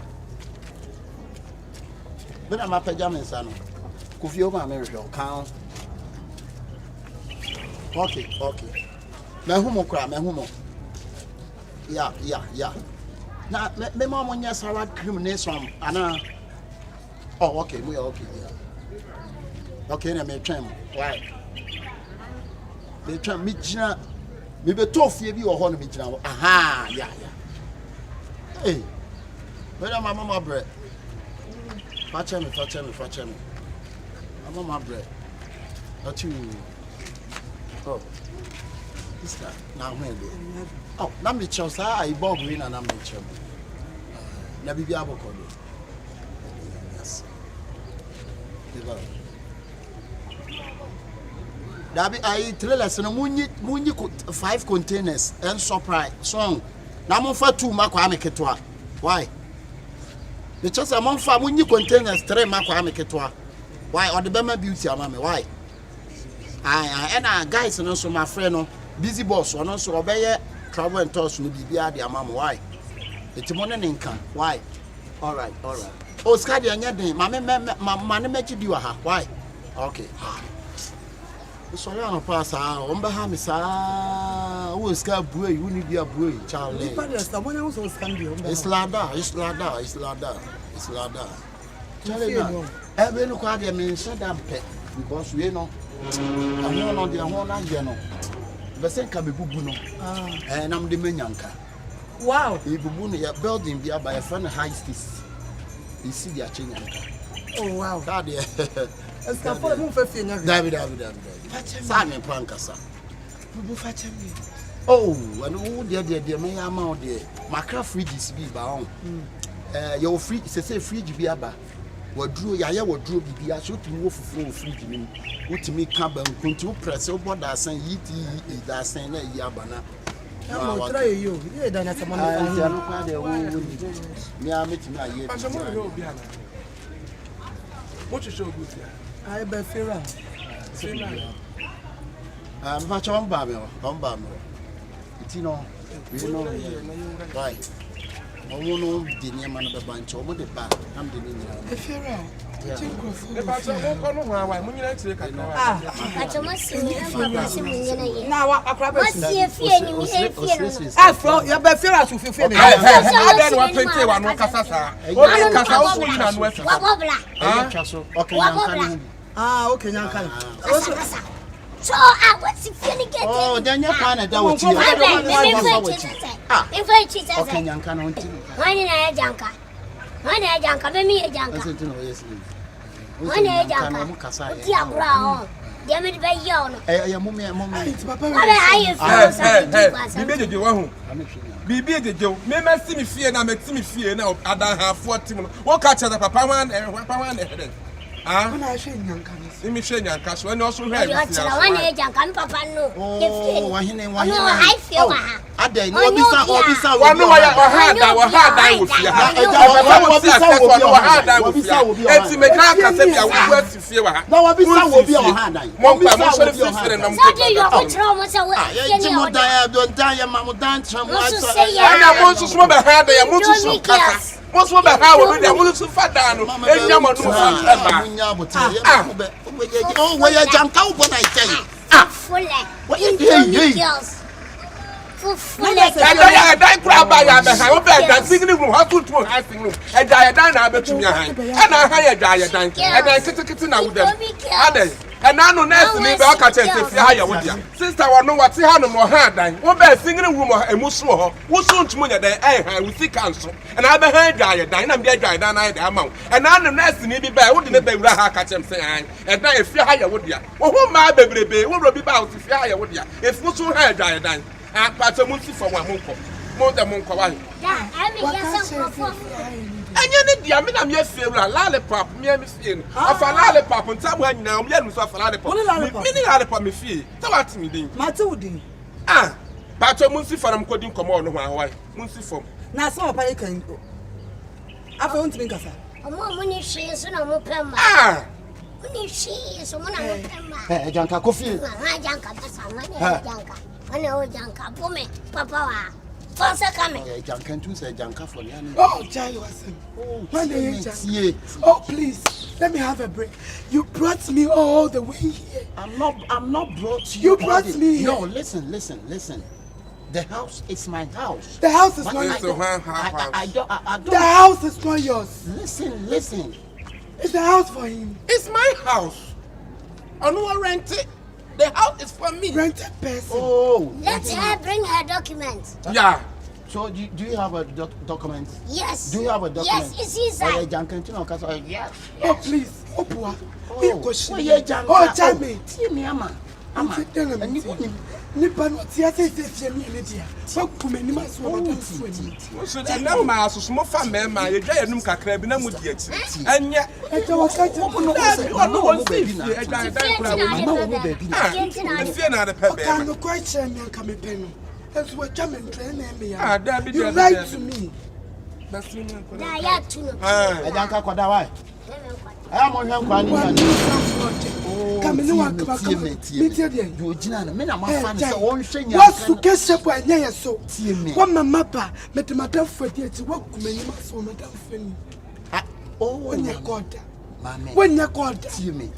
But I'm a pajamas, son. Kufio, my marriage, count. Okay. Me humo. Yeah. Now, me mom on your salad crimination, Anna. Oh, okay, we are okay. Yeah. Okay, now me trim. Why? Me trim me jina. Me be tough you be or honey me jina. Aha, yeah. Hey, where am my mama bread? Fetch me. My mama bread. Not you. Oh. This guy now when oh, na me chow sa I bog green and I'm chow. Na bibi aboko do. Yes. Dabi I trailers no munyi 5 containers and surprise song. Na mo fa 2 makwa ameketwa. Why? The chow mo fa munyi containers 3 makwa ameketwa. Why? Or the Bema beauty amame. Why? And guys no so my friend no busy boss or no so obey travel and toss no bibia de amam. Why? It's money nkan. Why? All right. Oh, skadi anya den mane mechi di wa ha. Why? Okay. So you no pass o mbe ha me sa wo ska buey wo ni bia buey Charlie. It's ladder. Charlie no. Ebe no kwa de me nse da mpe because we no I want no. Besen ka bebubu no. Nam de menyanka. Wow. Bebubu no ya building bia by a friend high stis. You see their chenyanka. Oh wow. That there. Eska for mu fa fie nya. David. Sa me panka sa. Bubu fa chemi. Oh, and who there me ya ma o there. Makra fridges bi ba on. Your fridge say fridge bi aba. Wadru ya wadru bibia so tumi wo fufuro fridge nim wotimi ka ban kunti wo press wo boda san yiti da san na yi abana mo tra yo ye da na sama no ya no kwa de wo mi a metimi aye mo show good ya I be fira ma chon ba me iti no we know why omo no de ni ma no be banche omo de ba am de ni e fera e ba so mo ko no wa mo nyina tire ka a choma si ni papa si mo nyina ye na wa akra ba si e fie ni mi e fie no a fro ya be fera so fie ni a de wa pente wa no kasa sa o ni kasa o so na no e fa wa bobla okay nyanka okay nyanka so what's the feeling getting? Oh, then you're kind of down with you. Okay, Yanka, no, why did I Janka? Why did I Janka? Let me a Janka. Why did I Janka? Dear Brown, damn it, by yon. Hey, Papa, Bibi de Joe, may I see me fear now, make me fear now. I don't have 40 minutes. What catch the Papa one and Papa one. Ah. When I say Yanka. Let me say Yanka. So when you also hear. You are the one age and come papa no. Oh, wahine. No, I feel. Ade no obisa one no wa hard wo fie ha. Obisa wo bi. Enti me kan ka se bia wo asi fie wa ha. Na obisa wo bi o hard dan. Mo pa mo so le fie na mo. So do you go try mo say we. Mo dan don dan ya ma mo dan tram wa so. Ana mo so so be hard ya mo so kasa. Mo so be hard wo be mo so fa dan no. Enya mo no fa ba. Munya bote. Oh, where you jump out when I tell you. Full. What you doing? Full. I don't grab by your behind. I'm singing room. How to hiding room. And Diana, I bet you behind. And I hire Diana. And I sit now with them. And I know next to me, but I can't tell you how you would. Sister, I know what's her no more hard. What bad singing room and Musso, who soon to money there, I will see council. And I behind Diana, and Diana, I amount. And I know next to me, be by wouldn't be catch him saying, and then if you hire would ya. Well, who my baby will be about if you hire would ya. If what's so hard, Diana, and Patamusi for one monk. More than monk. And you need the Amina Mefira, lollipop, me missing. Of a lollipop, and someone now, me and myself a lollipop. Meaning lollipop me fee. Tell what me ding. Matudi. Ah, Patamusi for them couldn't come on my wife. Munsi for. Now, some of I can go. I want to make us. When she is on a pema. Ah, when she is on a pema. Janka coffee. Janka, that's a money. Janka. I know Janka. For me, Papa. Janka to say Janka for you. Oh, Jai was Oh, please, let me have a break. You brought me all the way here. I'm not brought you. You brought me here. No, listen. The house is my house. The house is not yours. I don't. The house is not yours. Listen. It's the house for him. It's my house. I know I rent it. The house is for me. Rented person. Oh. Let her bring her documents. Yeah. So do you have a document? Yes. Do you have a document? Yes, it's inside. Yes. Oh, please. Opua. Oh, tell me. Nipa no tia say say me ne dia. Ba kuma ni ma so ma tan so ni. So na ma so mo fa me ma ye dwa yenum kakra bi na mu di achi. Anya. E ta waka ti no won see e dwa dan kura wo. Ma wo be bi na. E fie na de pe be. Kan no kwa che me aka me pe no. That's what jam and train me ya. Ah, da bi you lied to me. That's me ko. Da ya tu no. E janka kwada why? I am on him kwani. Come in one come. You jina na me na ma fa say won hwenya. What su kese po anya ye so. What mama pa me te madam fodi ati what kuma ni ma so madam fani. Oh, when you called. Mama. When you called. Tie me.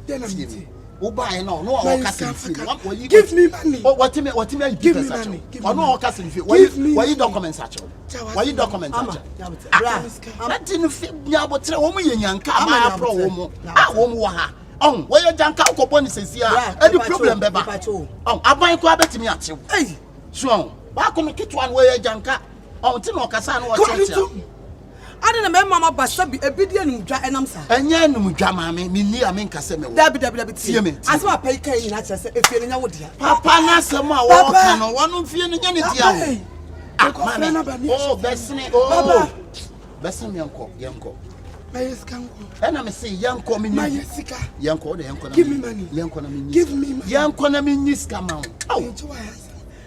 Then I'm Oba no o ka sin. Give me money. What me give me money. No o ka sin. Why you documents at all? Why you documents at all? That didn't fit nya botre wo mu yenyanka ama pro wo mu. Wo mu wa ha. Where you janka ukoponi sesia. Any problem beba. Aban ko abetimi atew. Hey. So, wa ko me kitwa no where you janka. Ti no kasa no wo cheche. I don't know, Mama Basabi, a bit in dry and I'm sorry. And yan drama me near me Casame. Dabby, I saw a pay cane in Atchester if you're in your wood. Papa Nasama, one of you in the Oh, Bessany, oh, Bessany, Yanko. And I'm saying, young coming, my Jessica, Yanko, the Yanko, give me money, Yanko, give me Yanko, come out. Oh,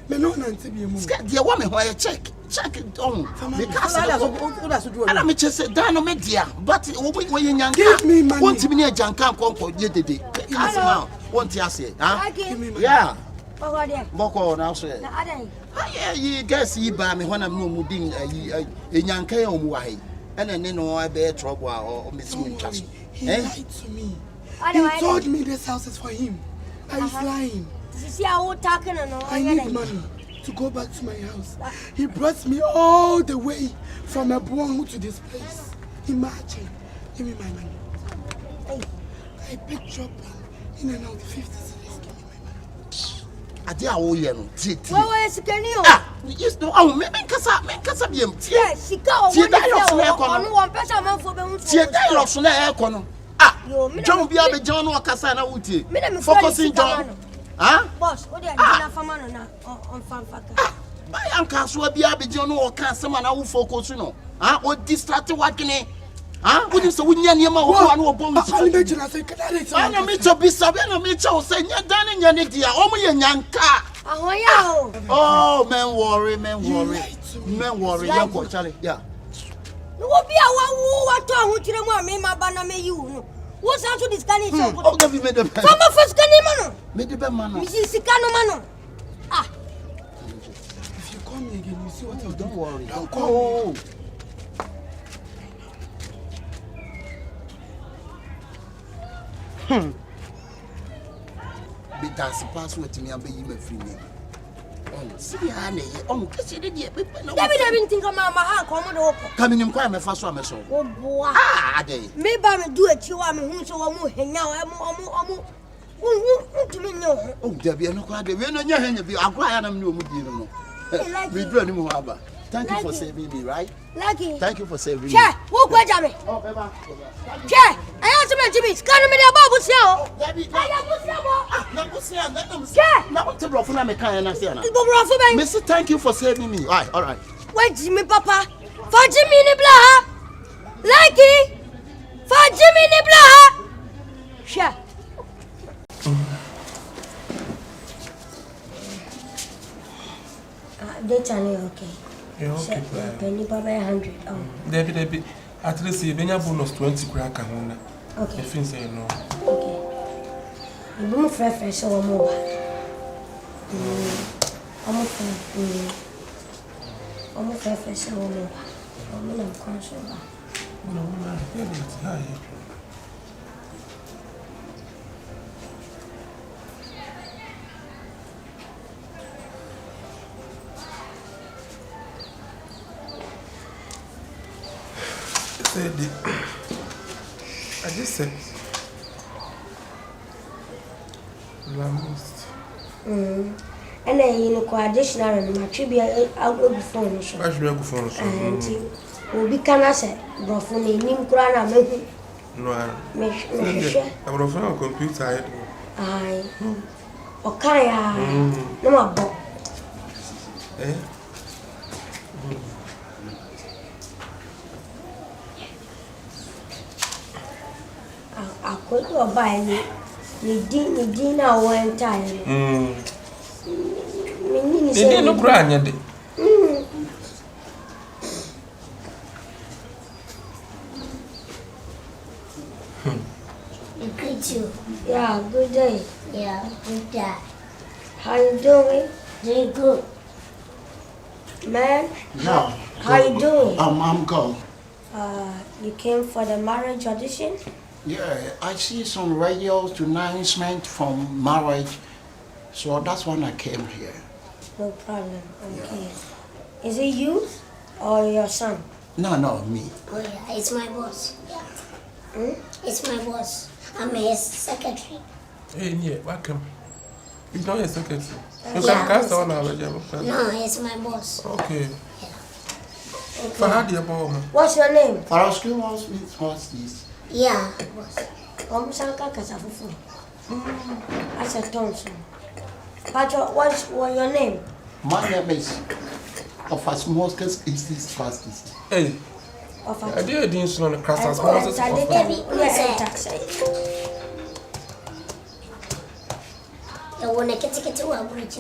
dear woman, why check it on because I'm just say down on media, but when you give me money, want to be near Janka Concord yesterday. Want to say, yeah, Boko now say, yeah, you guess ye buy me when I'm no moving a young Kay on why, and then no, I bear trouble or Miss Winchester. He lied to me. He told me this house is for him. I'm lying. See how talking and I need money to go back to my house. He brought me all the way from Abuang to this place. Imagine. Give me my money. Oh, I picked up in and out 50 cedis. Give me my money. I did all you know. Where is Kenny? Yes, no, oh, me kasa biem. Yes, she go. Tie dialogue na ekono. One person man for be hu. Tie dialogue na ekono. John bia be John no kasa na wutie. Focusing John. Boss, what do you na fama no na on fanfaka. Buy am kaso bia be John no ka sama na wo focus no. O distract wadwene. Ah, what is the Winyama or bomb? I'm going to say, I know me to be Sabina Mitchell saying, you're done in Yannidia, only a young car. Oh, men worry, young boy, Charlie. Yeah. No, be a what who to the me, my banner, may you. What's out to this canning? Oh, let me make them. Some of us can Made the man. Mrs. Sicano Mano. Ah, if you call me again, you see what I'll do. Don't worry. Don't call. Be that's the password to me and be you free me. Oh, see, honey. Oh, because you didn't think of my hand, come coming in quite my first one. Oh, boy. Ah, they. Maybe I'm do it. You are me who so I'm moving now. I'm to me no. Oh, Debbie, no crowd. We're not your hand. I'm glad I'm new. We brought him over. Thank you for saving me, right? Lucky. Thank you for saving me. Che, who go jam me? Oh, Beba. Che, I have to mention Jimmy. Can me the Bible say? Debbie, Mister, thank you for saving me. All right. Wait, Jimmy, Papa. For Jimmy ni blaha. Lucky. For Jimmy ni blaha. Che. They channel okay. Yeah, okay. Penny Papa 100. Oh. Debbie, at least you have bonus 20 crack. Okay. If you say no. Okay. You move fresh so more. I'm fresh so more. I'm not conscious. No, I just said and then you know, Disciplinary, my tribute, I'll go before you. I should go for us. And will be can I say, Brofuni, Nimkrana, maybe. No, I'm on computer. Aye. Okay, no more. Eh? I could go buy me. Dinner one time. They didn't look grand yet. Good you. Yeah, good day. Yeah, good day. How you doing? Doing good. Man? No. How you doing? I'm gone. You came for the marriage audition? Yeah, I see some radio announcement from marriage, so that's when I came here. No problem. Okay. Yeah. Is it you or your son? No, me. Oh yeah, it's my boss. Yeah. It's my boss. I'm his secretary. Hey, yeah, welcome. He's not your secretary. You can cast on our job. No, it's my boss. Okay. Yeah. Okay. What's your name? Paraski, what's this? Yeah, boss. Omsanka Kasafufu. That's a Thompson. But what's your name? My name is of as Moscas is this fastest. Hey. I didn't know the class as Moses. I want to get to a bridge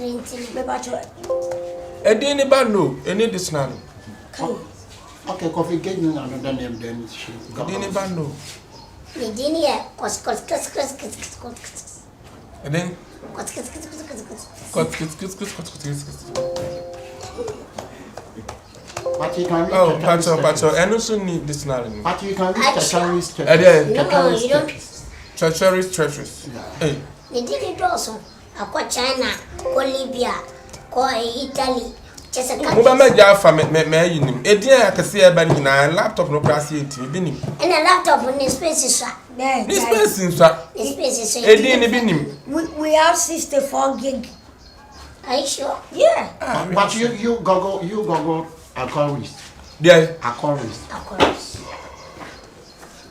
I didn't know any Disciplinary. Okay, coffee get you another name then she got. I didn't know. The dinner And then But you can read Pacho, I also need Disciplinary. But you can read terrorist. No, you don't. Treacherous. Hey. The dinner also. I China, go Libya, go Italy. Mobile Jaffa may you name. A dear, I can see a banning and laptop no class 80. And a laptop in the space. This person, sir. This space is a dear. We have 64 gig. Are you sure? Yeah. But you Google Aquarist. Yeah. Aquarist.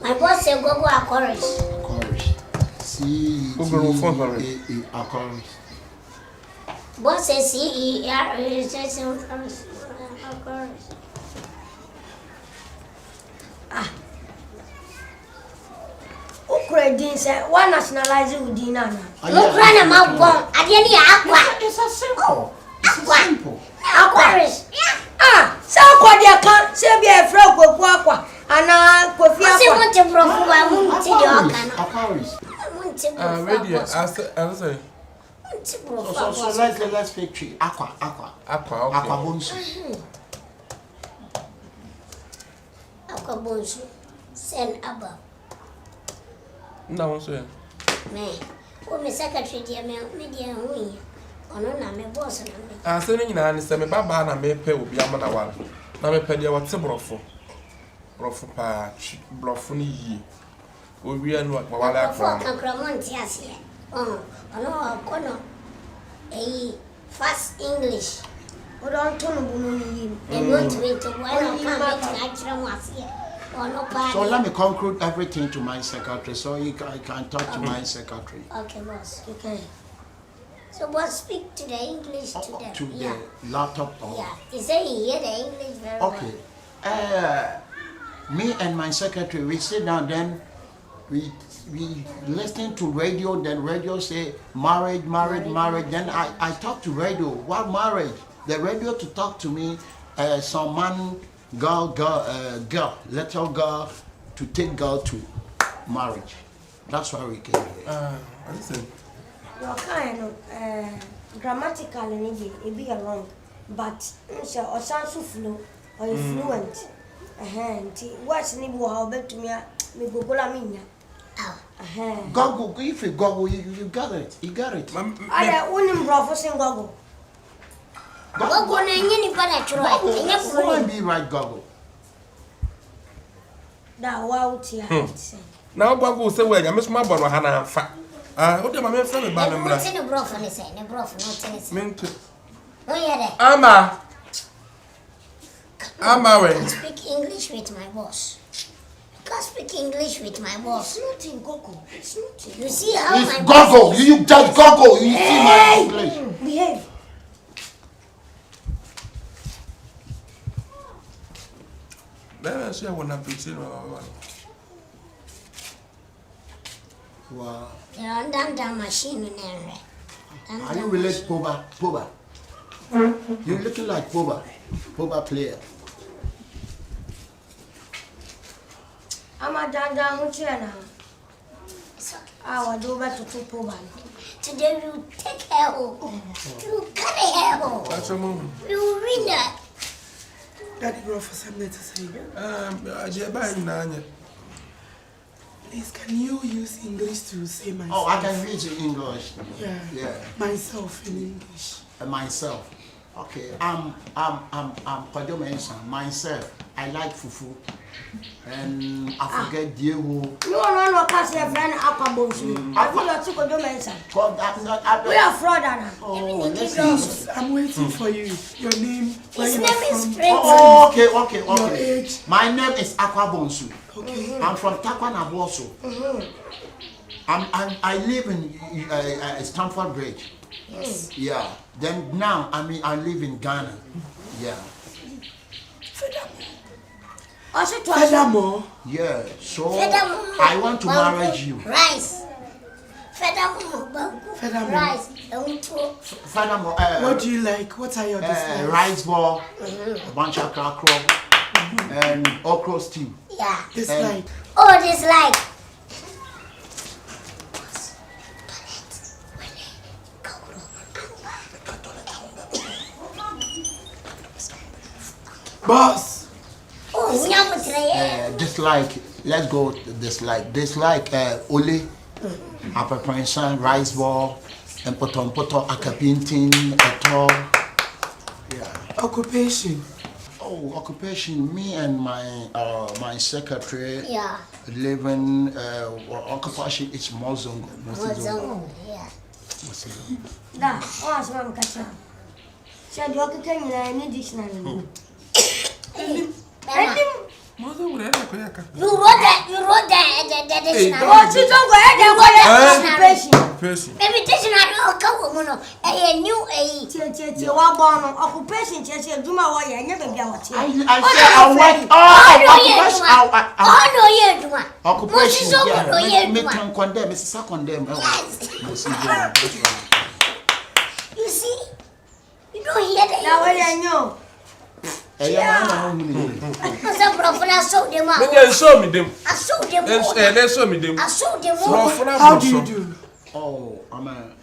My boss said Google Aquarist. Aquarist. See. Google phone Aquarist. Boss says CER. credit say one nationalizing with dinana. No grana ma bon. Adeni aqua. It's a simple. It's a simple. Aquarius. So aqua dia kan say be a frog aqua. Ana kofi aqua. Say want to brofu wa mu ti di okana. Aquarius. Radio. I say. So let's pick tree. Aqua. Okay. Aqua bonsu. Aqua bonsu. Send above. No one say. Me. O me secretary dia me dia hu. Ono na me boss na me. I say ni na say me baba na me pe obi am na wala. Na me pe dia what brofo. Brofo pa brofo ni yi. Obi anu wala akra. Monti asie. Ono kono. Fast English. We don't turn bunu ni. They want to wait to one come natural asie. So let me conclude everything to my secretary, so I can talk to my secretary. Okay, boss, you can. So, boss, speak to the English to them. To the laptop? Yeah, he said he hear the English very well. Okay. Me and my secretary, we sit down, then we listen to radio, then radio say marriage. Then I talk to radio. What marriage? The radio to talk to me, some man, girl, little girl, to take girl to marriage. That's why we came here. Listen. Your kind of grammatically it be wrong, but or sound so flow or fluent. What's ni bo how bet to me go minya. Google, if you Google, you got it. You got it. I wouldn't bro for sing Google. Google na nyini pa na try. Won't be right, Google. Da wow tia. Now Google say we am small bono hana fa. What do my friend ba na mra? Ne bro for ne say, ne bro for no tennis. Mente. Oh yeah. Ama we. Speak English with my boss. Can't speak English with my boss. It's not in Google. It's not in. You see how it's my Google. You just Google. You see my English. Behave. Let us see what I'm preaching. Wow. They're on machine in there. Are you related to Poba? You're looking like Poba player. I'm a danda hunchena. I do better to Poba. Today you take hair home. You cut a hair home. That's a moment. You read that. Daddy bro for something to say. Please, can you use English to say myself? Oh, I can read in English. Yeah. Myself in English. Myself. Okay. I'm Akabenezer. Myself. I like fufu. And I forget Diego. No, cause your friend Akabenezer. I feel like Akabenezer. We are fraud, Anna. Oh, listen. I'm waiting for you. Your name. His name is Prince. Oh, okay. Your age. My name is Akabenezer. Okay. I'm from Takwanaboso. I live in Stamford Bridge. Yes. Yeah. Then now I live in Ghana. Yeah. Furthermore. Yeah. So Furthermore. I want to marry you. Rice. Furthermore. Rice. Furthermore. What do you like? What are your dislikes? Rice ball, a bunch of crackers, and okra stew. Yeah. Dislike. Oh, dislike. Boss. Oh, Dislike. Let's go to dislike. Dislike ole, Interpersonal, rice ball, and potom akabentin, eto. Yeah. Occupation. Oh, occupation. Me and my secretary. Yeah. Living occupation is Mozongo. Yeah. Da, what's wrong, Kacha? Said you can any dictionary. You wrote traditional. What you don't go ahead and occupation. Maybe traditional occupation. New occupation. Duma why never be our team. I said I want occupation. Me can condemn. Mrs. Condemn. You see, you don't hear that. Now I know. I saw them out. Maybe I saw me them. I saw them. They saw me them. I saw them. How do you do? Oh, I'm a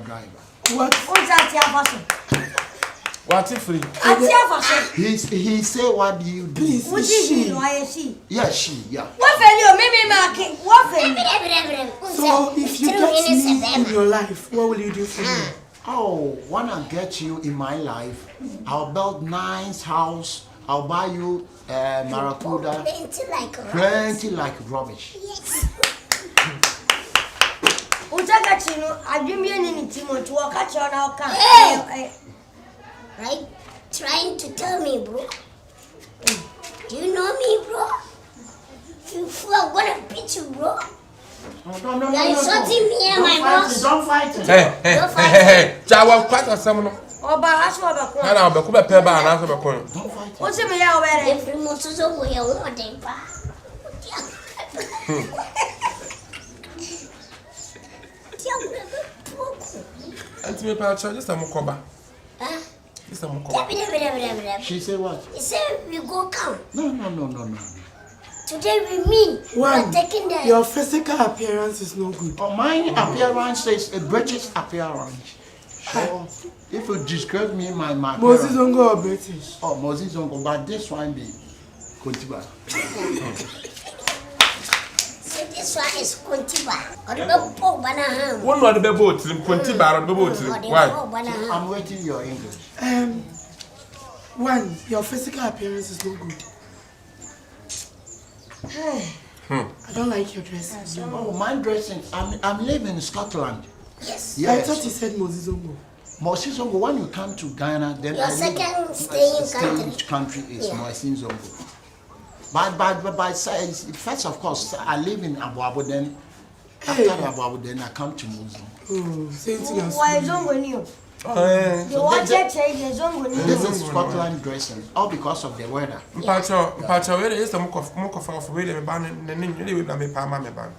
driver. What? What's that your fashion? What's it free? At your fashion. He say what do you do? Please. What is she? Why is she? Yeah, she, yeah. What value? Maybe market. What value? So if you get me in your life, what will you do for me? Oh, when I get you in my life, I'll build nice house. I'll buy you maracuda. Plenty like rubbish. Yes. I dream you need to walk at your now. Right? Trying to tell me, bro. Do you know me, bro? You fool, I'm gonna beat you, bro. No. You're insulting me and my boss. Don't fight it. Hey. Jawa kwata samno. Oba aso oba ko. Na oba ko be pe ba na so be ko. Don't fight it. What's me ya obere? Every month so go ya wo den pa. Auntie me pa charge just am koba. Just am koba. She say what? He said we go come. No. Today we mean One, we're taking the your physical appearance is no good. Oh, my appearance is a British appearance. So, if you describe me, my Moses appearance. don't go British. Oh, Moses Uncle, but this one be Contiba. So this one is Contiba. Or the poor banana. One no the be boat, Contiba on the boat. Why? I'm waiting your English. One, your physical appearance is no good. I don't like your dress. Oh, my dressing. I'm living in Scotland. Yes. I thought you said Moses Ongo. Moses Ongo, when you come to Ghana, then Your second staying country is Moses Ongo. But first, of course, I live in Abuabo, then after Abuabo, then I come to Moses. Oh, same thing. Why is Ongo new? This is Scotland dressing, all because of the weather. Mpacho, where is the muko for where the ban and then you will be palma me ban.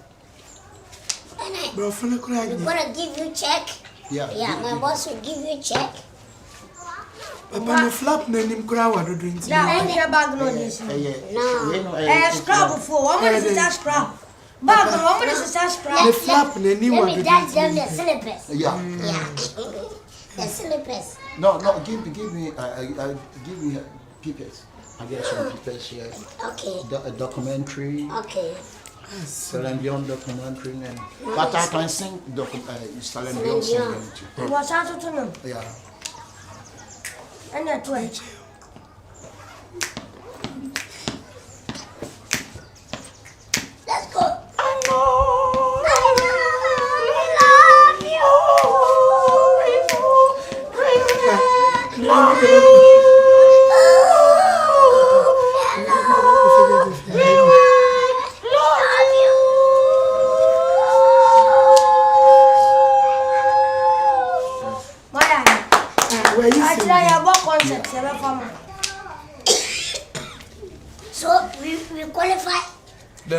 We're gonna give you check. Yeah, my boss will give you check. Papa, flap name crowd are doing. Yeah, only a bag no this. No. Scrap before. One is a scrap. Bag no one is a scrap. The flap name Let me dash them the slippers. Yeah. The slippers. No, give me papers. I get some papers here. Okay. A documentary. Okay. Celine Dion documentary, but I can sing Celine Dion song too. What's that to know? Yeah. And that way. Let's go. I love you. So we qualify. I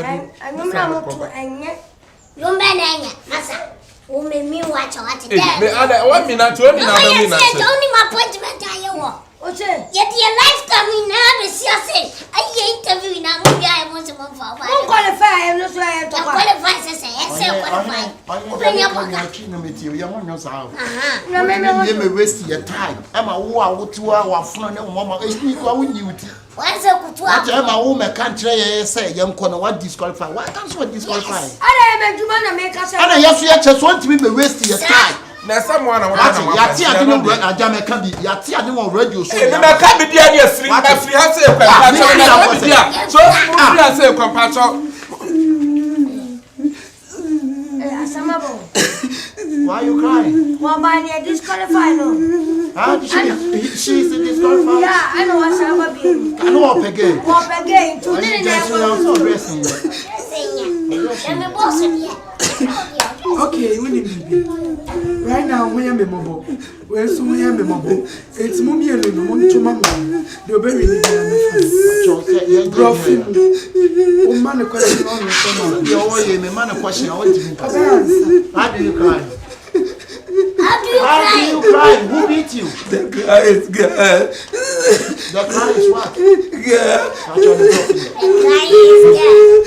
remember to Masa. Me watch what it me other 1 minute, 2 minutes. Only my appointment I want. Yet your life coming now, the say I interview now. I want to go for qualify. I'm not sure I have to qualify. You waste your time. I'm a who to our phone and mama. What's up to our woman country say, young corner, what disqualify? Why can't you disqualify? I am a make us. And I just want to be wasting your time. There's someone I want to Yati, I don't know, I can be Yati, I don't want radio. So I can't be there, free has a compassion. Some Why are you crying? Well, my dear, disqualified. Huh? She's disqualified? Yeah, I know what's up again. I know up again. Up again. Are you just also dressing? Okay, we need baby. Right now, we are memorable. We're so we are memorable. It's mommy and the one to mama. The baby need to Bro, oh man, the question on the phone. You're a man of question. I want to How do you cry? How do you cry? Who beat you? The cry is girl. The cry is what? Girl. The cry is girl.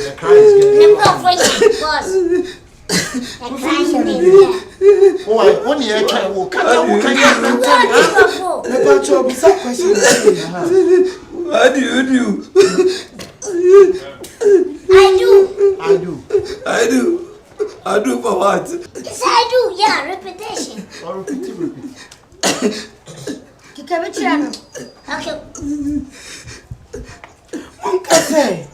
Oh, I want you to walk. What do you do? I do for what? Yes, I do. Yeah, repetition. Or repeat. Okay.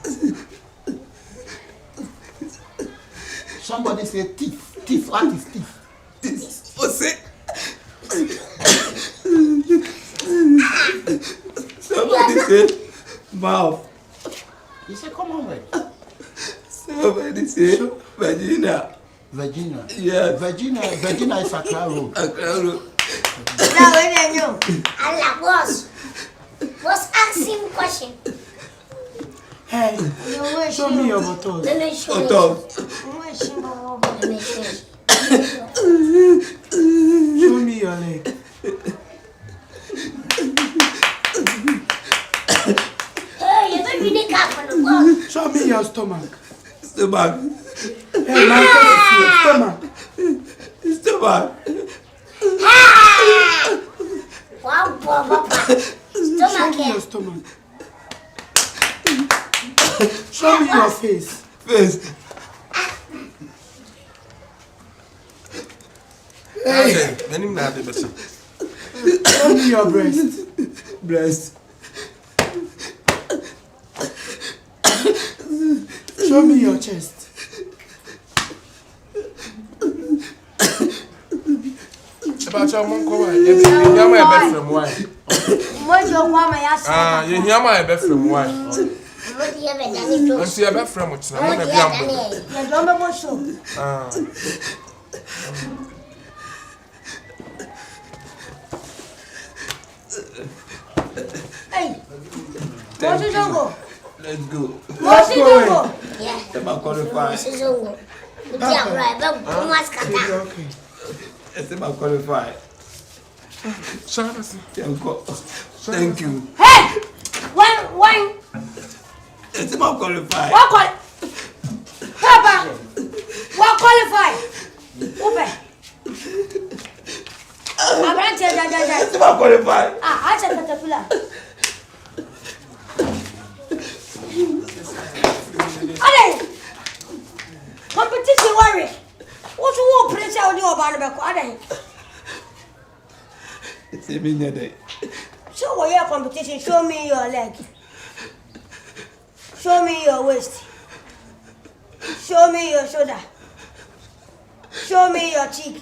Somebody say teeth. Teeth. What is teeth? Teeth. What's it? Somebody say mouth. You say come on, wait. Somebody say vagina. Vagina. Yeah. Vagina is Accra Road. Accra Road. Now, when are you? Allah, boss. Boss, asking question. Hey, show me your bottles. Let me show you. Show me your leg. Hey, you don't really come from the boss. Show me your stomach. Stomach. Hey, my Stomach. Wow, Papa. Show me your stomach. Show me your face. Face. Hey. Show me your breast. Breast. Show me your chest. About your uncle, you hear my best from why? What your mama asked? Ah, you hear my best from why? What do you have done? I'm see a best from which I'm going to be humble. You don't know what show. Ah. Hey, what's your jungle? Let's go. What's your jungle? Yeah. Am qualified? This is all. Yeah, right. But who must come down? Am I qualified? Thank you. Hey! When? Am I qualified? What Papa! What qualified? Open. I'm not telling you. Am I qualified? I said caterpillar. Ade! Competition worry. What you want pressure on you about the Ade? It's a minute. Show what your competition. Show me your leg. Show me your waist. Show me your shoulder. Show me your cheek.